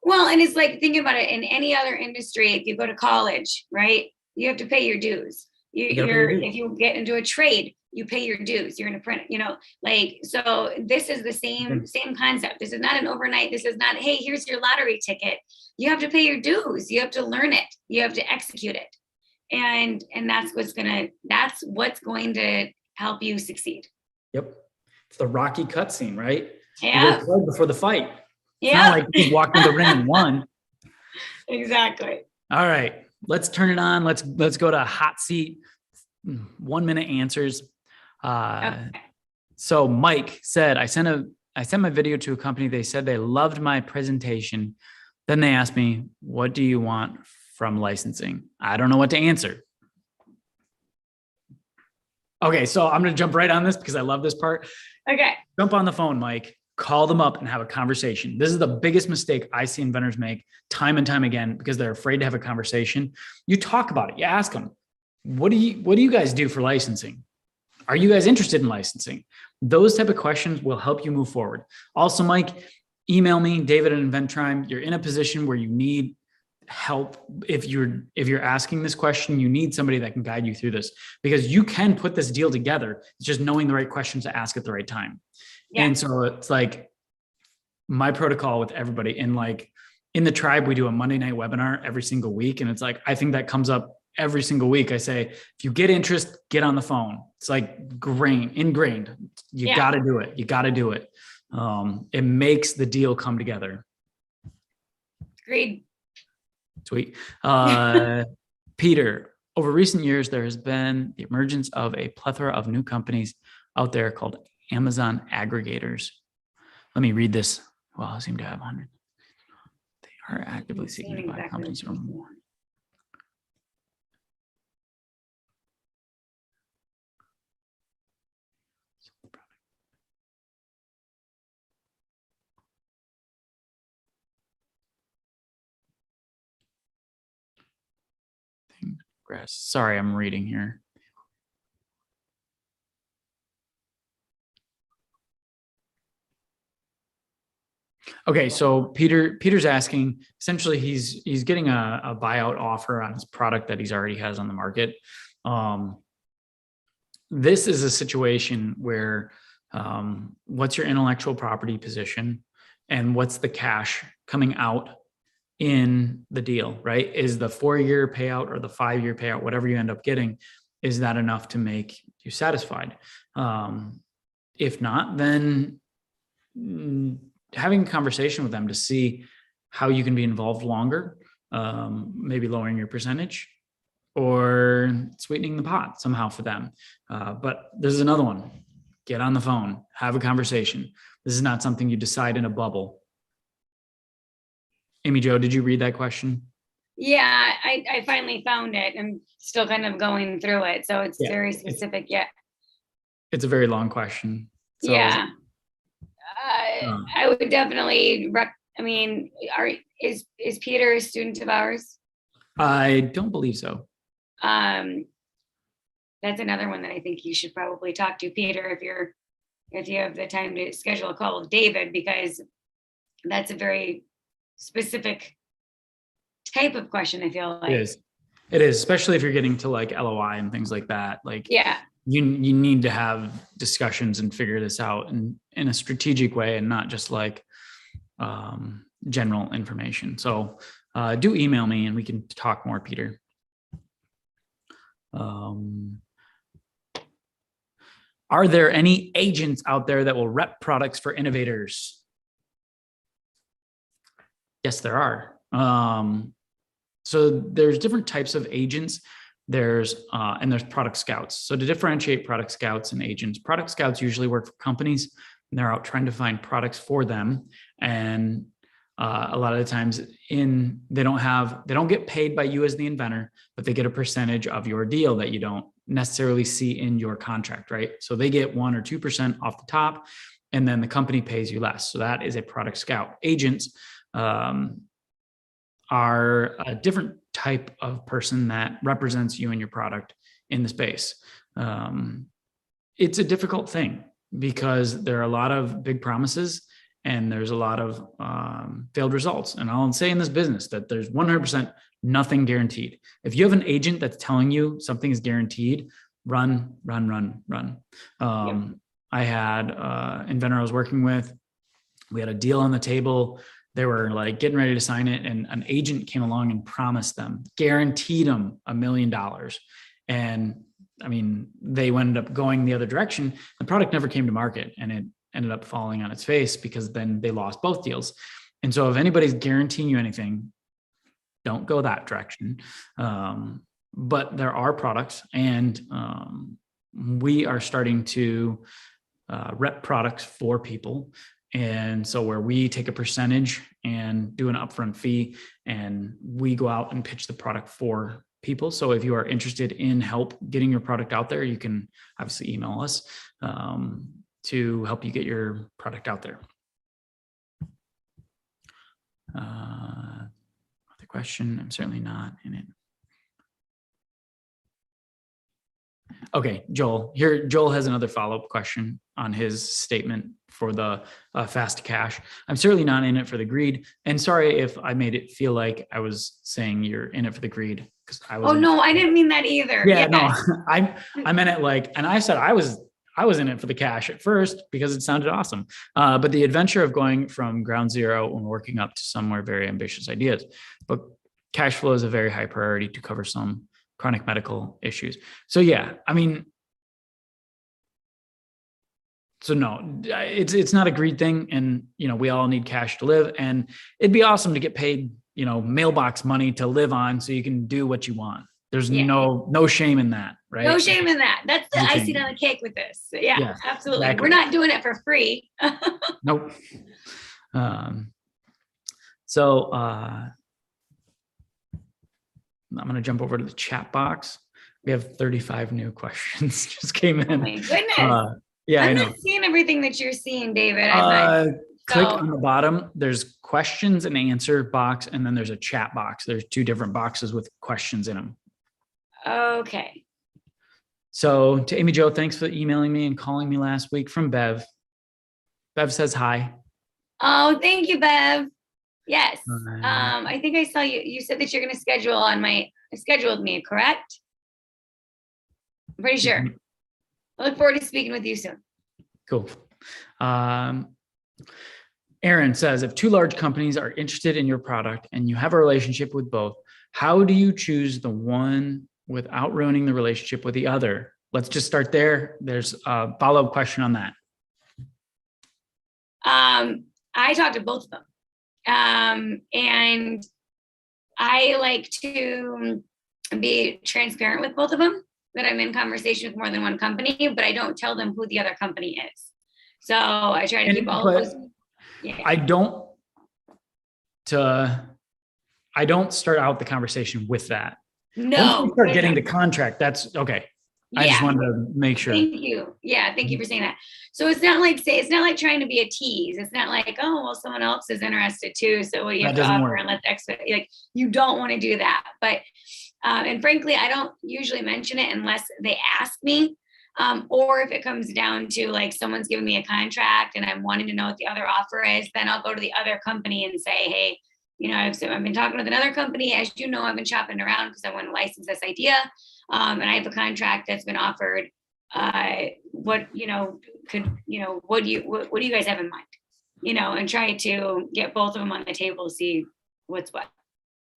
Well, and it's like, thinking about it in any other industry, if you go to college, right, you have to pay your dues. If you get into a trade, you pay your dues. You're an apprentice, so this is the same concept. This is not an overnight. This is not, hey, here's your lottery ticket. You have to pay your dues. You have to learn it. You have to execute it. And that's what's going to help you succeed. Yep. It's the Rocky cutscene, right? Yeah. You work hard before the fight. It's not Yeah, like he walked in the ring and won. exactly. All right, let's turn it on. Let's go to hot seat. 1 minute answers. Okay. So Mike said, I sent my video to a company. They said they loved my presentation. Then they asked me, what do you want from licensing? I don't know what to answer. Okay, so I'm going to jump right on this because I love this part. Okay. Jump on the phone, Mike, call them up and have a conversation. This is the biggest mistake I see inventors make time and time again because they're afraid to have a conversation. You talk about it. You ask them, what do you guys do for licensing? Are you guys interested in licensing? Those type of questions will help you move forward. Also, Mike, email me, David at Invention. You're in a position where you need help. If you're asking this question, you need somebody that can guide you through this because you can put this deal together. It's just knowing the right questions to ask at the right time. Yeah. And so it's like my protocol with everybody in the tribe, we do a Monday night webinar every single week. And it's like, I think that comes up every single week. I say, if you get interest, get on the phone. It's like ingrained. You got to do it. You got to do it. It makes the deal come together. Agreed. Sweet. Peter, over recent years, there has been the emergence of a plethora of new companies out there called Amazon aggregators. Let me read this. Well, I seem to have 100. They are actively seeking to buy companies or more. Sorry, I'm reading here. Okay, so Peter's asking, essentially he's getting a buyout offer on his product that he's already has on the market. This is a situation where what's your intellectual property position and what's the cash coming out in the deal, right? Is the 4-year payout or the 5-year payout, whatever you end up getting, is that enough to make you satisfied? If not, then having a conversation with them to see how you can be involved longer, maybe lowering your percentage or sweetening the pot somehow for them. But there's another one. Get on the phone, have a conversation. This is not something you decide in a bubble. Amy Jo, did you read that question? Yeah, I finally found it. I'm still kind of going through it. So it's very specific. It's a very long question. So, yeah. I would definitely is Peter a student of ours? I don't believe so. That's another one that I think you should probably talk to, Peter, if you have the time to schedule a call with David, because that's a very specific type of question. I feel like it is, especially if you're getting to like LOI and things like that. Like, you need to have discussions and figure this out in a strategic way and not just like general information. So do email me and we can talk more, Peter. Are there any agents out there that will rep products for innovators? Yes, there are. So there's different types of agents. There's product scouts. So to differentiate product scouts and agents, product scouts usually work for companies and they're out trying to find products for them. And a lot of the times they don't get paid by you as the inventor, but they get a percentage of your deal that you don't necessarily see in your contract, right? So they get 1 or 2% off the top, and then the company pays you less. So that is a product scout. Agents are a different type of person that represents you and your product in the space. It's a difficult thing because there are a lot of big promises and there's a lot of failed results. And I'll say in this business that there's 100% nothing guaranteed. If you have an agent that's telling you something is guaranteed, run. I had an inventor I was working with. We had a deal on the table. They were like getting ready to sign it. And an agent came along and promised them, guaranteed them $1 million. And I mean, they ended up going the other direction. The product never came to market and it ended up falling on its face because then they lost both deals. And so if anybody's guaranteeing you anything, don't go that direction. But there are products, and we are starting to rep products for people. And so where we take a percentage and do an upfront fee, and we go out and pitch the product for people. So if you are interested in help getting your product out there, you can obviously email us to help you get your product out there. Other question, I'm certainly not in it. Okay, Joel, here, Joel has another follow-up question on his statement for the fast cash. I'm certainly not in it for the greed. And sorry if I made it feel like I was saying you're in it for the greed, because I was. Oh, no, I didn't mean that either. Yeah, no, I meant it like, and I said I was in it for the cash at first because it sounded awesome. But the adventure of going from ground zero and working up to somewhere very ambitious ideas. But cash flow is a very high priority to cover some chronic medical issues. So yeah, I mean, so no, it's not a greed thing. And, you know, we all need cash to live, and it'd be awesome to get paid, you know, mailbox money to live on so you can do what you want. There's no shame in that, right? No shame in that. That's the icing on the cake with this. Yeah, absolutely. Exactly. We're not doing it for free. Nope. I'm going to jump over to the chat box. We have 35 new questions just came in. Oh my goodness. Yeah, I'm I know. not seeing everything that you're seeing, David. Click on the bottom. There's questions and answer box, and then there's a chat box. There's two different boxes with questions in them. Okay. So to Amy Jo, thanks for emailing me and calling me last week from Bev. Bev says hi. Oh, thank you, Bev. Yes. I think I saw you. You said that you're going to schedule with me, correct? I'm pretty sure. I look forward to speaking with you soon. Cool. Aaron says, if two large companies are interested in your product and you have a relationship with both, how do you choose the one without ruining the relationship with the other? Let's just start there. There's a follow-up question on that. I talked to both of them. And I like to be transparent with both of them, that I'm in conversation with more than one company, but I don't tell them who the other company is. So I try to keep all of those. Yeah. I don't start out the conversation with that. No. Once we start getting the contract, that's okay. I just wanted to make sure. Thank you. Yeah, thank you for saying that. So it's not like trying to be a tease. It's not like, oh, well, someone else is interested too, so what do you have to offer? And let's expect, like, you don't want to do that. But and frankly, I don't usually mention it unless they ask me, or if it comes down to like someone's giving me a contract and I'm wanting to know what the other offer is, then I'll go to the other company and say, hey, you know, I've been talking with another company. As you know, I've been shopping around because I want to license this idea. And I have a contract that's been offered. What do you guys have in mind? You know, and try to get both of them on the table to see what's what.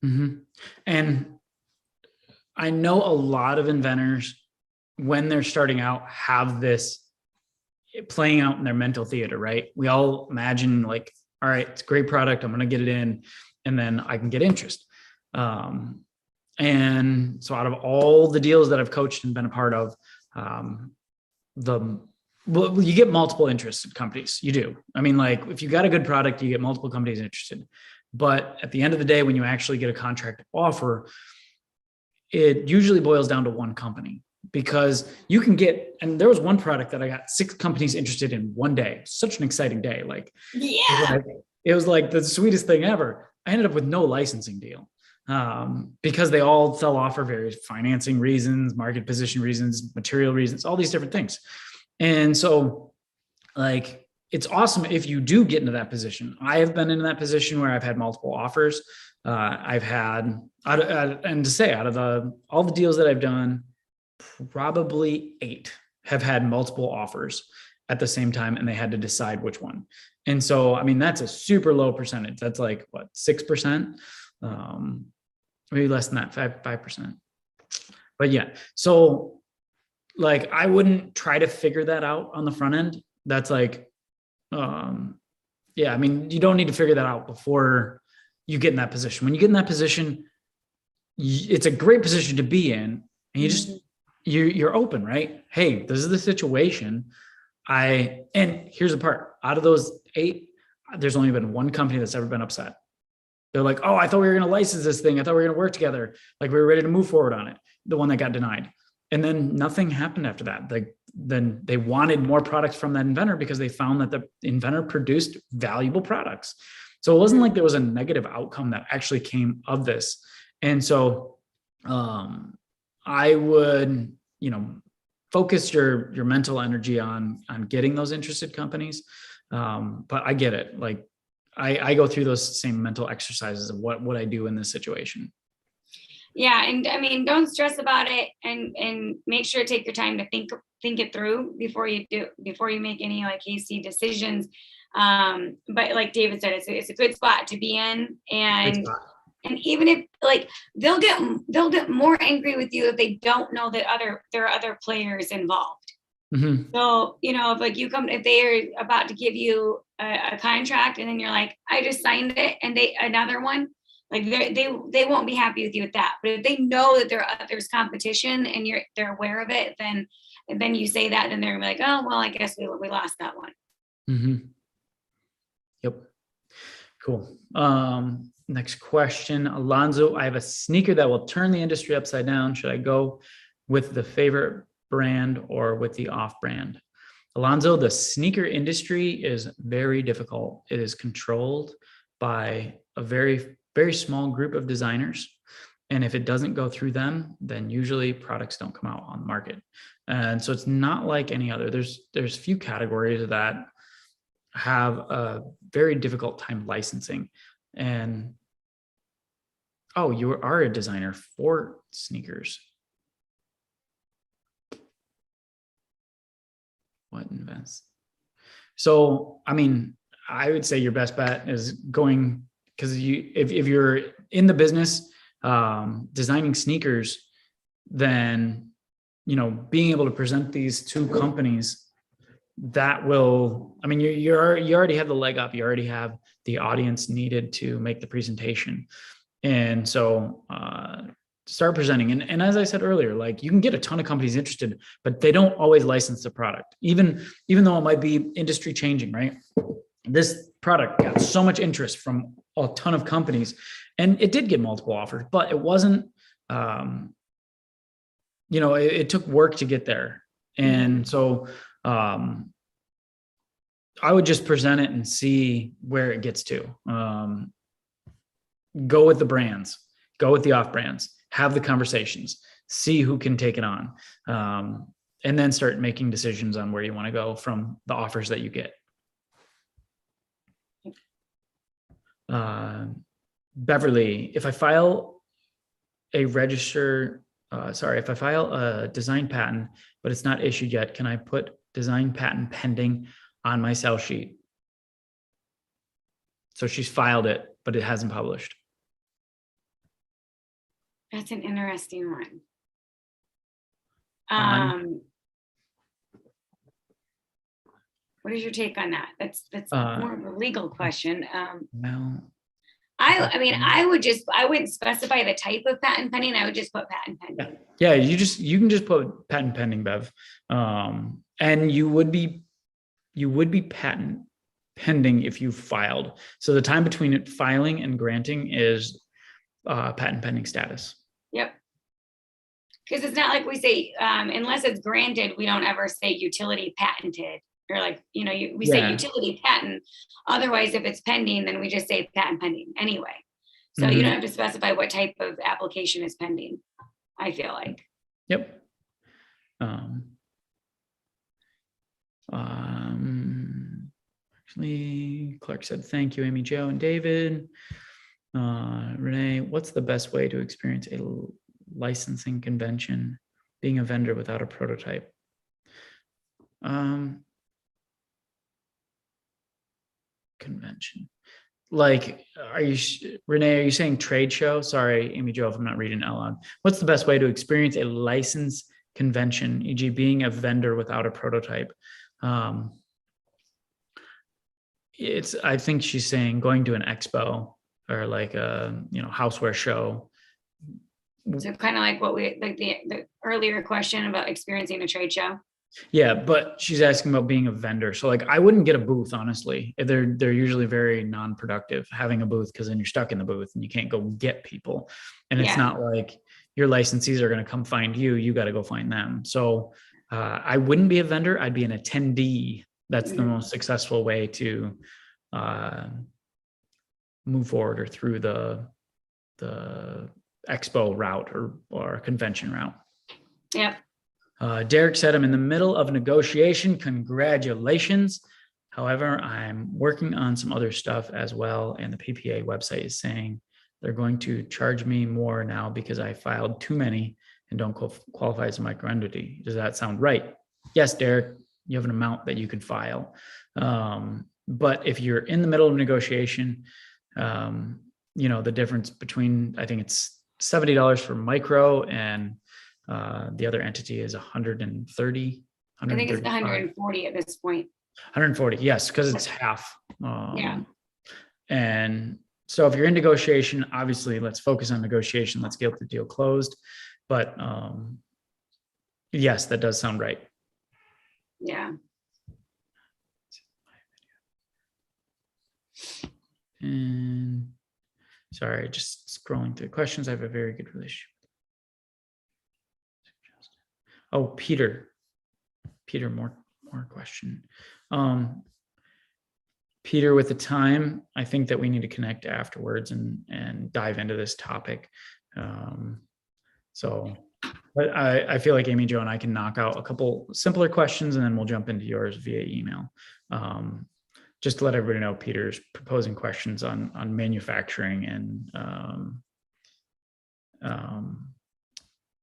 Mm-hmm. And I know a lot of inventors, when they're starting out, have this playing out in their mental theater, right? We all imagine like, all right, it's a great product. I'm going to get it in, and then I can get interest. And so out of all the deals that I've coached and been a part of, you get multiple interested companies. You do. I mean, like if you got a good product, you get multiple companies interested. But at the end of the day, when you actually get a contract offer, it usually boils down to one company, because you can get, and there was one product that I got 6 companies interested in one day. Such an exciting day. Like, yeah, it was like the sweetest thing ever. I ended up with no licensing deal. Because they all fell off for various financing reasons, market position reasons, material reasons, all these different things. And so like, it's awesome if you do get into that position. I have been in that position where I've had multiple offers. I've had, and to say out of all the deals that I've done, probably 8 have had multiple offers at the same time, and they had to decide which one. And so, I mean, that's a super low percentage. That's like what, 6%? Maybe less than that, 5%. But yeah, so like, I wouldn't try to figure that out on the front end. That's like, Yeah. I mean, you don't need to figure that out before you get in that position. When you get in that position, it's a great position to be in, and you just, you're open, right? Hey, this is the situation. And here's the part, out of those 8, there's only been one company that's ever been upset. They're like, oh, I thought we were going to license this thing. I thought we were going to work together. Like we were ready to move forward on it. The one that got denied. And then nothing happened after that. Like then they wanted more products from that inventor because they found that the inventor produced valuable products. So it wasn't like there was a negative outcome that actually came of this. And so I would, focus your mental energy on getting those interested companies. But I get it. Like I go through those same mental exercises of what would I do in this situation. Yeah. And I mean, don't stress about it, and make sure to take your time to think it through before you make any like hasty decisions. But like David said, it's a good spot to be in. And even if like they'll get more angry with you if they don't know that there are other players involved. Mm-hmm. So, if like if they are about to give you a contract and then you're like, I just signed it, and another one, like they won't be happy with you with that. But if they know that there's competition and they're aware of it, then you say that, and they're gonna be like, oh, well, I guess we lost that one. Mm-hmm. Yep. Cool. Next question, Alonzo, I have a sneaker that will turn the industry upside down. Should I go with the favorite brand or with the off brand? Alonzo, the sneaker industry is very difficult. It is controlled by a very, very small group of designers. And if it doesn't go through them, then usually products don't come out on the market. And so it's not like any other. There's few categories that have a very difficult time licensing. And oh, you are a designer for sneakers. What invents? So, I mean, I would say your best bet is going, because if you're in the business designing sneakers, then being able to present these to companies, that will, I mean, you already have the leg up. You already have the audience needed to make the presentation. And so start presenting. And as I said earlier, like you can get a ton of companies interested, but they don't always license the product, even though it might be industry changing, right? This product got so much interest from a ton of companies, and it did get multiple offers, but it wasn't, it took work to get there. And so I would just present it and see where it gets to. Go with the brands, go with the off brands, have the conversations, see who can take it on, and then start making decisions on where you want to go from the offers that you get. Beverly, if I file a design patent, but it's not issued yet, can I put design patent pending on my sell sheet? So she's filed it, but it hasn't published. That's an interesting one. What is your take on that? That's more of a legal question. Well, I mean, I wouldn't specify the type of patent pending. I would just put patent pending. Yeah, you can just put patent pending, Bev. And you would be patent pending if you filed. So the time between it filing and granting is patent pending status. Yep. Because it's not like we say, unless it's granted, we don't ever say utility patented, or like, we say utility patent. Otherwise, if it's pending, then we just say patent pending anyway. So you don't have to specify what type of application is pending, I feel like. Yep. Actually, Clark said, thank you, Amy, Joe, and David. Renee, what's the best way to experience a licensing convention, being a vendor without a prototype? Convention. Like, Renee, are you saying trade show? Sorry, Amy Jo, if I'm not reading out loud. What's the best way to experience a license convention, e.g. being a vendor without a prototype? I think she's saying going to an expo or like a, houseware show. So kind of like the earlier question about experiencing a trade show. Yeah, but she's asking about being a vendor. So like I wouldn't get a booth, honestly. They're usually very non-productive having a booth, because then you're stuck in the booth and you can't go get people. And it's not like your licensees are going to come find you. You got to go find them. So I wouldn't be a vendor. I'd be an attendee. That's the most successful way to move forward or through the expo route or convention route. Yeah. Derek said, I'm in the middle of a negotiation. Congratulations. However, I'm working on some other stuff as well. And the PPA website is saying they're going to charge me more now because I filed too many and don't qualify as a microentity. Does that sound right? Yes, Derek, you have an amount that you can file. But if you're in the middle of negotiation, the difference between, I think it's $70 for micro and the other entity is 130. I think it's 140 at this point. 140, yes, because it's half. Yeah. And so if you're in negotiation, obviously let's focus on negotiation. Let's get the deal closed. But yes, that does sound right. Yeah. And sorry, just scrolling through questions. I have a very good relationship. Oh, Peter, more question. Peter, with the time, I think that we need to connect afterwards and dive into this topic. But I feel like Amy Jo and I can knock out a couple simpler questions, and then we'll jump into yours via email. Just to let everybody know, Peter's proposing questions on manufacturing and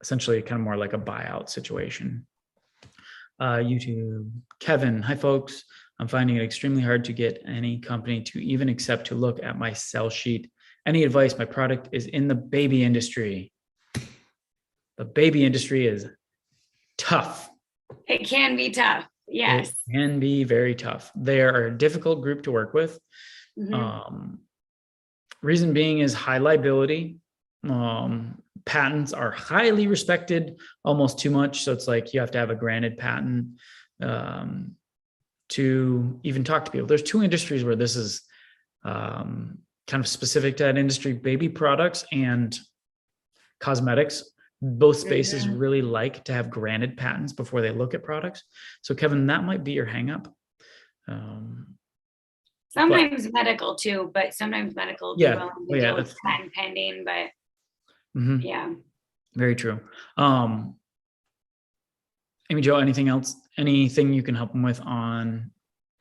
essentially kind of more like a buyout situation. YouTube, Kevin, hi folks. I'm finding it extremely hard to get any company to even accept to look at my sell sheet. Any advice? My product is in the baby industry. The baby industry is tough. It can be tough. Yes. It can be very tough. They are a difficult group to work with. Reason being is high liability. Patents are highly respected, almost too much. So it's like you have to have a granted patent to even talk to people. There's two industries where this is kind of specific to that industry: baby products and cosmetics. Both spaces really like to have granted patents before they look at products. So Kevin, that might be your hang up. Sometimes medical too, but sometimes medical with patent pending, but yeah. Very true. Amy Jo, anything else? Anything you can help him with on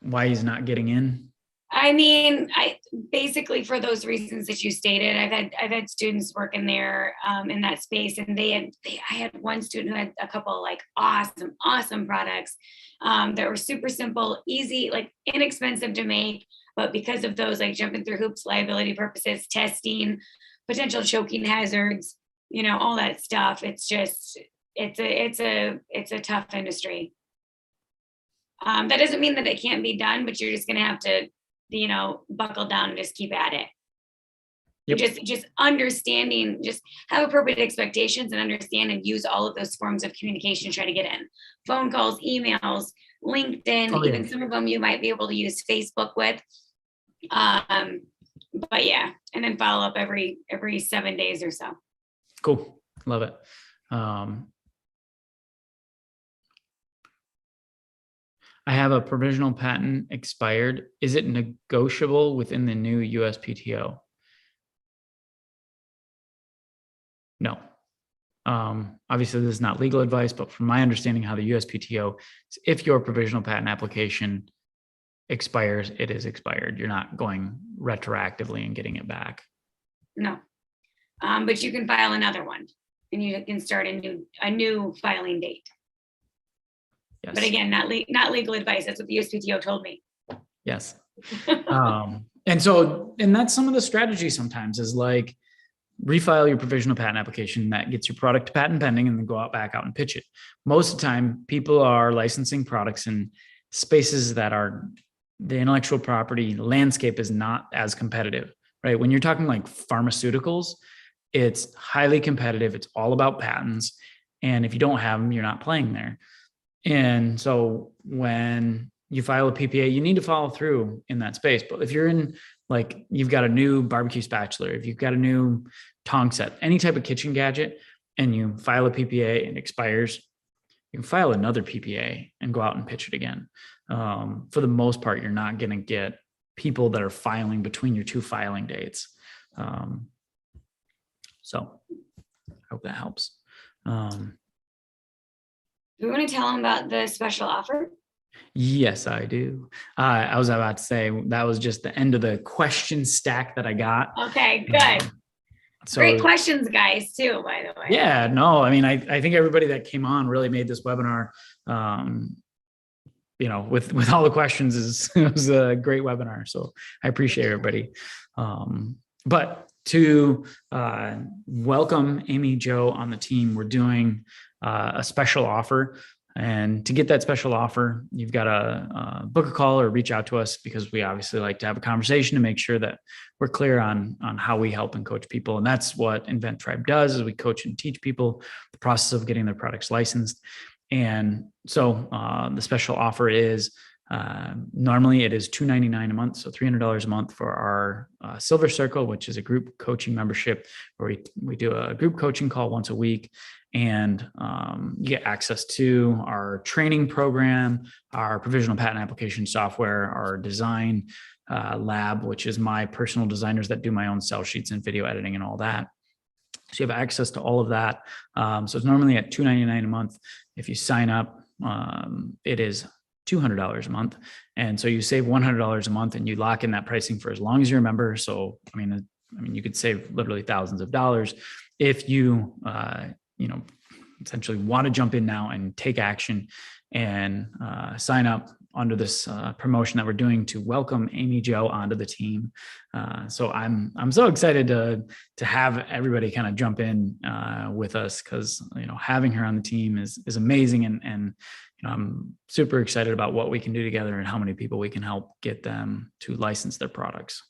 why he's not getting in? I mean, I basically, for those reasons that you stated, I've had students working there in that space, and I had one student who had a couple like awesome products that were super simple, easy, like inexpensive to make, but because of those like jumping through hoops, liability purposes, testing, potential choking hazards, all that stuff. It's just it's a tough industry. That doesn't mean that it can't be done, but you're just gonna have to buckle down and just keep at it. Yep. Just understanding, just have appropriate expectations and understand and use all of those forms of communication to try to get in. Phone calls, emails, LinkedIn, even some of them you might be able to use Facebook with. But yeah, and then follow up every 7 days or so. Cool. Love it. I have a provisional patent expired. Is it negotiable within the new USPTO? No. Obviously, this is not legal advice, but from my understanding, how the USPTO, if your provisional patent application expires, it is expired. You're not going retroactively and getting it back. No. But you can file another one, and you can start a new filing date. Yes. But again, not legal advice. That's what the USPTO told me. Yes. And that's some of the strategy sometimes is like refile your provisional patent application that gets your product to patent pending, and then go back out and pitch it. Most of the time, people are licensing products in spaces that are the intellectual property landscape is not as competitive, right? When you're talking like pharmaceuticals, it's highly competitive. It's all about patents. And if you don't have them, you're not playing there. And so when you file a PPA, you need to follow through in that space. But if you're in, like, you've got a new barbecue spatula, if you've got a new tong set, any type of kitchen gadget, and you file a PPA and it expires, you can file another PPA and go out and pitch it again. For the most part, you're not going to get people that are filing between your two filing dates. So I hope that helps. Do we want to tell them about the special offer? Yes, I do. I was about to say that was just the end of the question stack that I got. Okay, good. So great questions, guys, too, by the way. Yeah, no, I mean, I think everybody that came on really made this webinar, with all the questions it was a great webinar. So I appreciate everybody. But to welcome Amy Jo on the team, we're doing a special offer. And to get that special offer, you've got to book a call or reach out to us, because we obviously like to have a conversation to make sure that we're clear on how we help and coach people. And that's what Invent Tribe does, is we coach and teach people the process of getting their products licensed. And so the special offer is normally it is $299 a month, so $300 a month for our Silver Circle, which is a group coaching membership where we do a group coaching call once a week. And you get access to our training program, our provisional patent application software, our design lab, which is my personal designers that do my own sell sheets and video editing and all that. So you have access to all of that. So it's normally at $299 a month. If you sign up, it is $200 a month. And so you save $100 a month and you lock in that pricing for as long as you're a member. So, I mean, you could save literally thousands of dollars if you, essentially want to jump in now and take action and sign up under this promotion that we're doing to welcome Amy Jo onto the team. So I'm so excited to have everybody kind of jump in with us, because having her on the team is amazing, and I'm super excited about what we can do together and how many people we can help get them to license their products.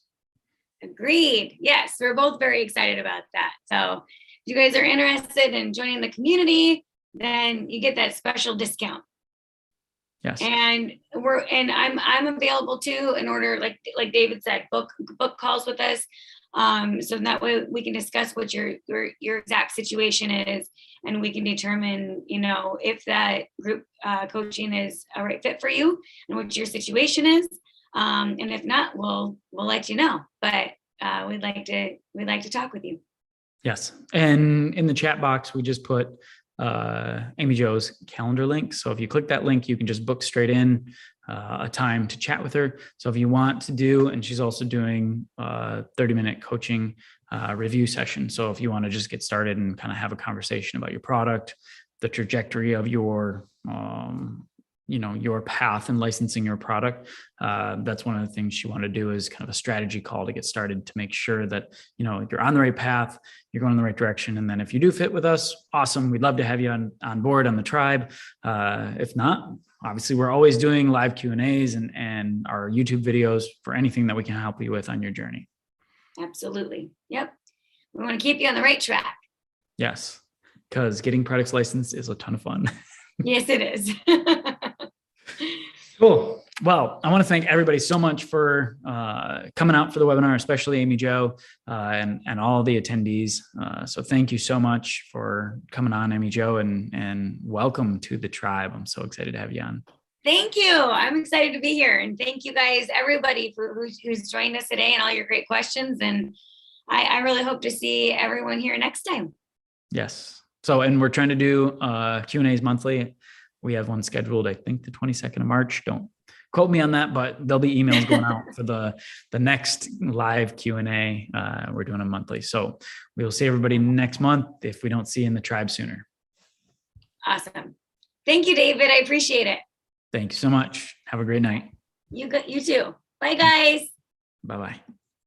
Agreed. Yes, we're both very excited about that. So if you guys are interested in joining the community, then you get that special discount. Yes. And I'm available too, in order, like David said, book calls with us. So that way we can discuss what your exact situation is, and we can determine, if that group coaching is a right fit for you and what your situation is. And if not, we'll let you know. But we'd like to talk with you. Yes. And in the chat box, we just put Amy Jo's calendar link. So if you click that link, you can just book straight in a time to chat with her. So if you want to do, and she's also doing a 30-minute coaching review session. So if you want to just get started and kind of have a conversation about your product, the trajectory of your your path in licensing your product. That's one of the things you want to do, is kind of a strategy call to get started, to make sure that, you're on the right path, you're going in the right direction. And then if you do fit with us, awesome. We'd love to have you on board on the tribe. If not, obviously we're always doing live Q&As and our YouTube videos for anything that we can help you with on your journey. Absolutely. Yep. We want to keep you on the right track. Yes. Because getting products licensed is a ton of fun. Yes, it is. Cool. Well, I want to thank everybody so much for coming out for the webinar, especially Amy Jo and all the attendees. So thank you so much for coming on, Amy Jo, and welcome to the tribe. I'm so excited to have you on. Thank you. I'm excited to be here. And thank you guys, everybody who's joined us today, and all your great questions. And I really hope to see everyone here next time. Yes. So, and we're trying to do Q&As monthly. We have one scheduled, I think, the 22nd of March. Don't quote me on that, but there'll be emails going out for the next live Q&A. We're doing a monthly. So we'll see everybody next month if we don't see you in the tribe sooner. Awesome. Thank you, David. I appreciate it. Thank you so much. Have a great night. You too. Bye, guys. Bye-bye.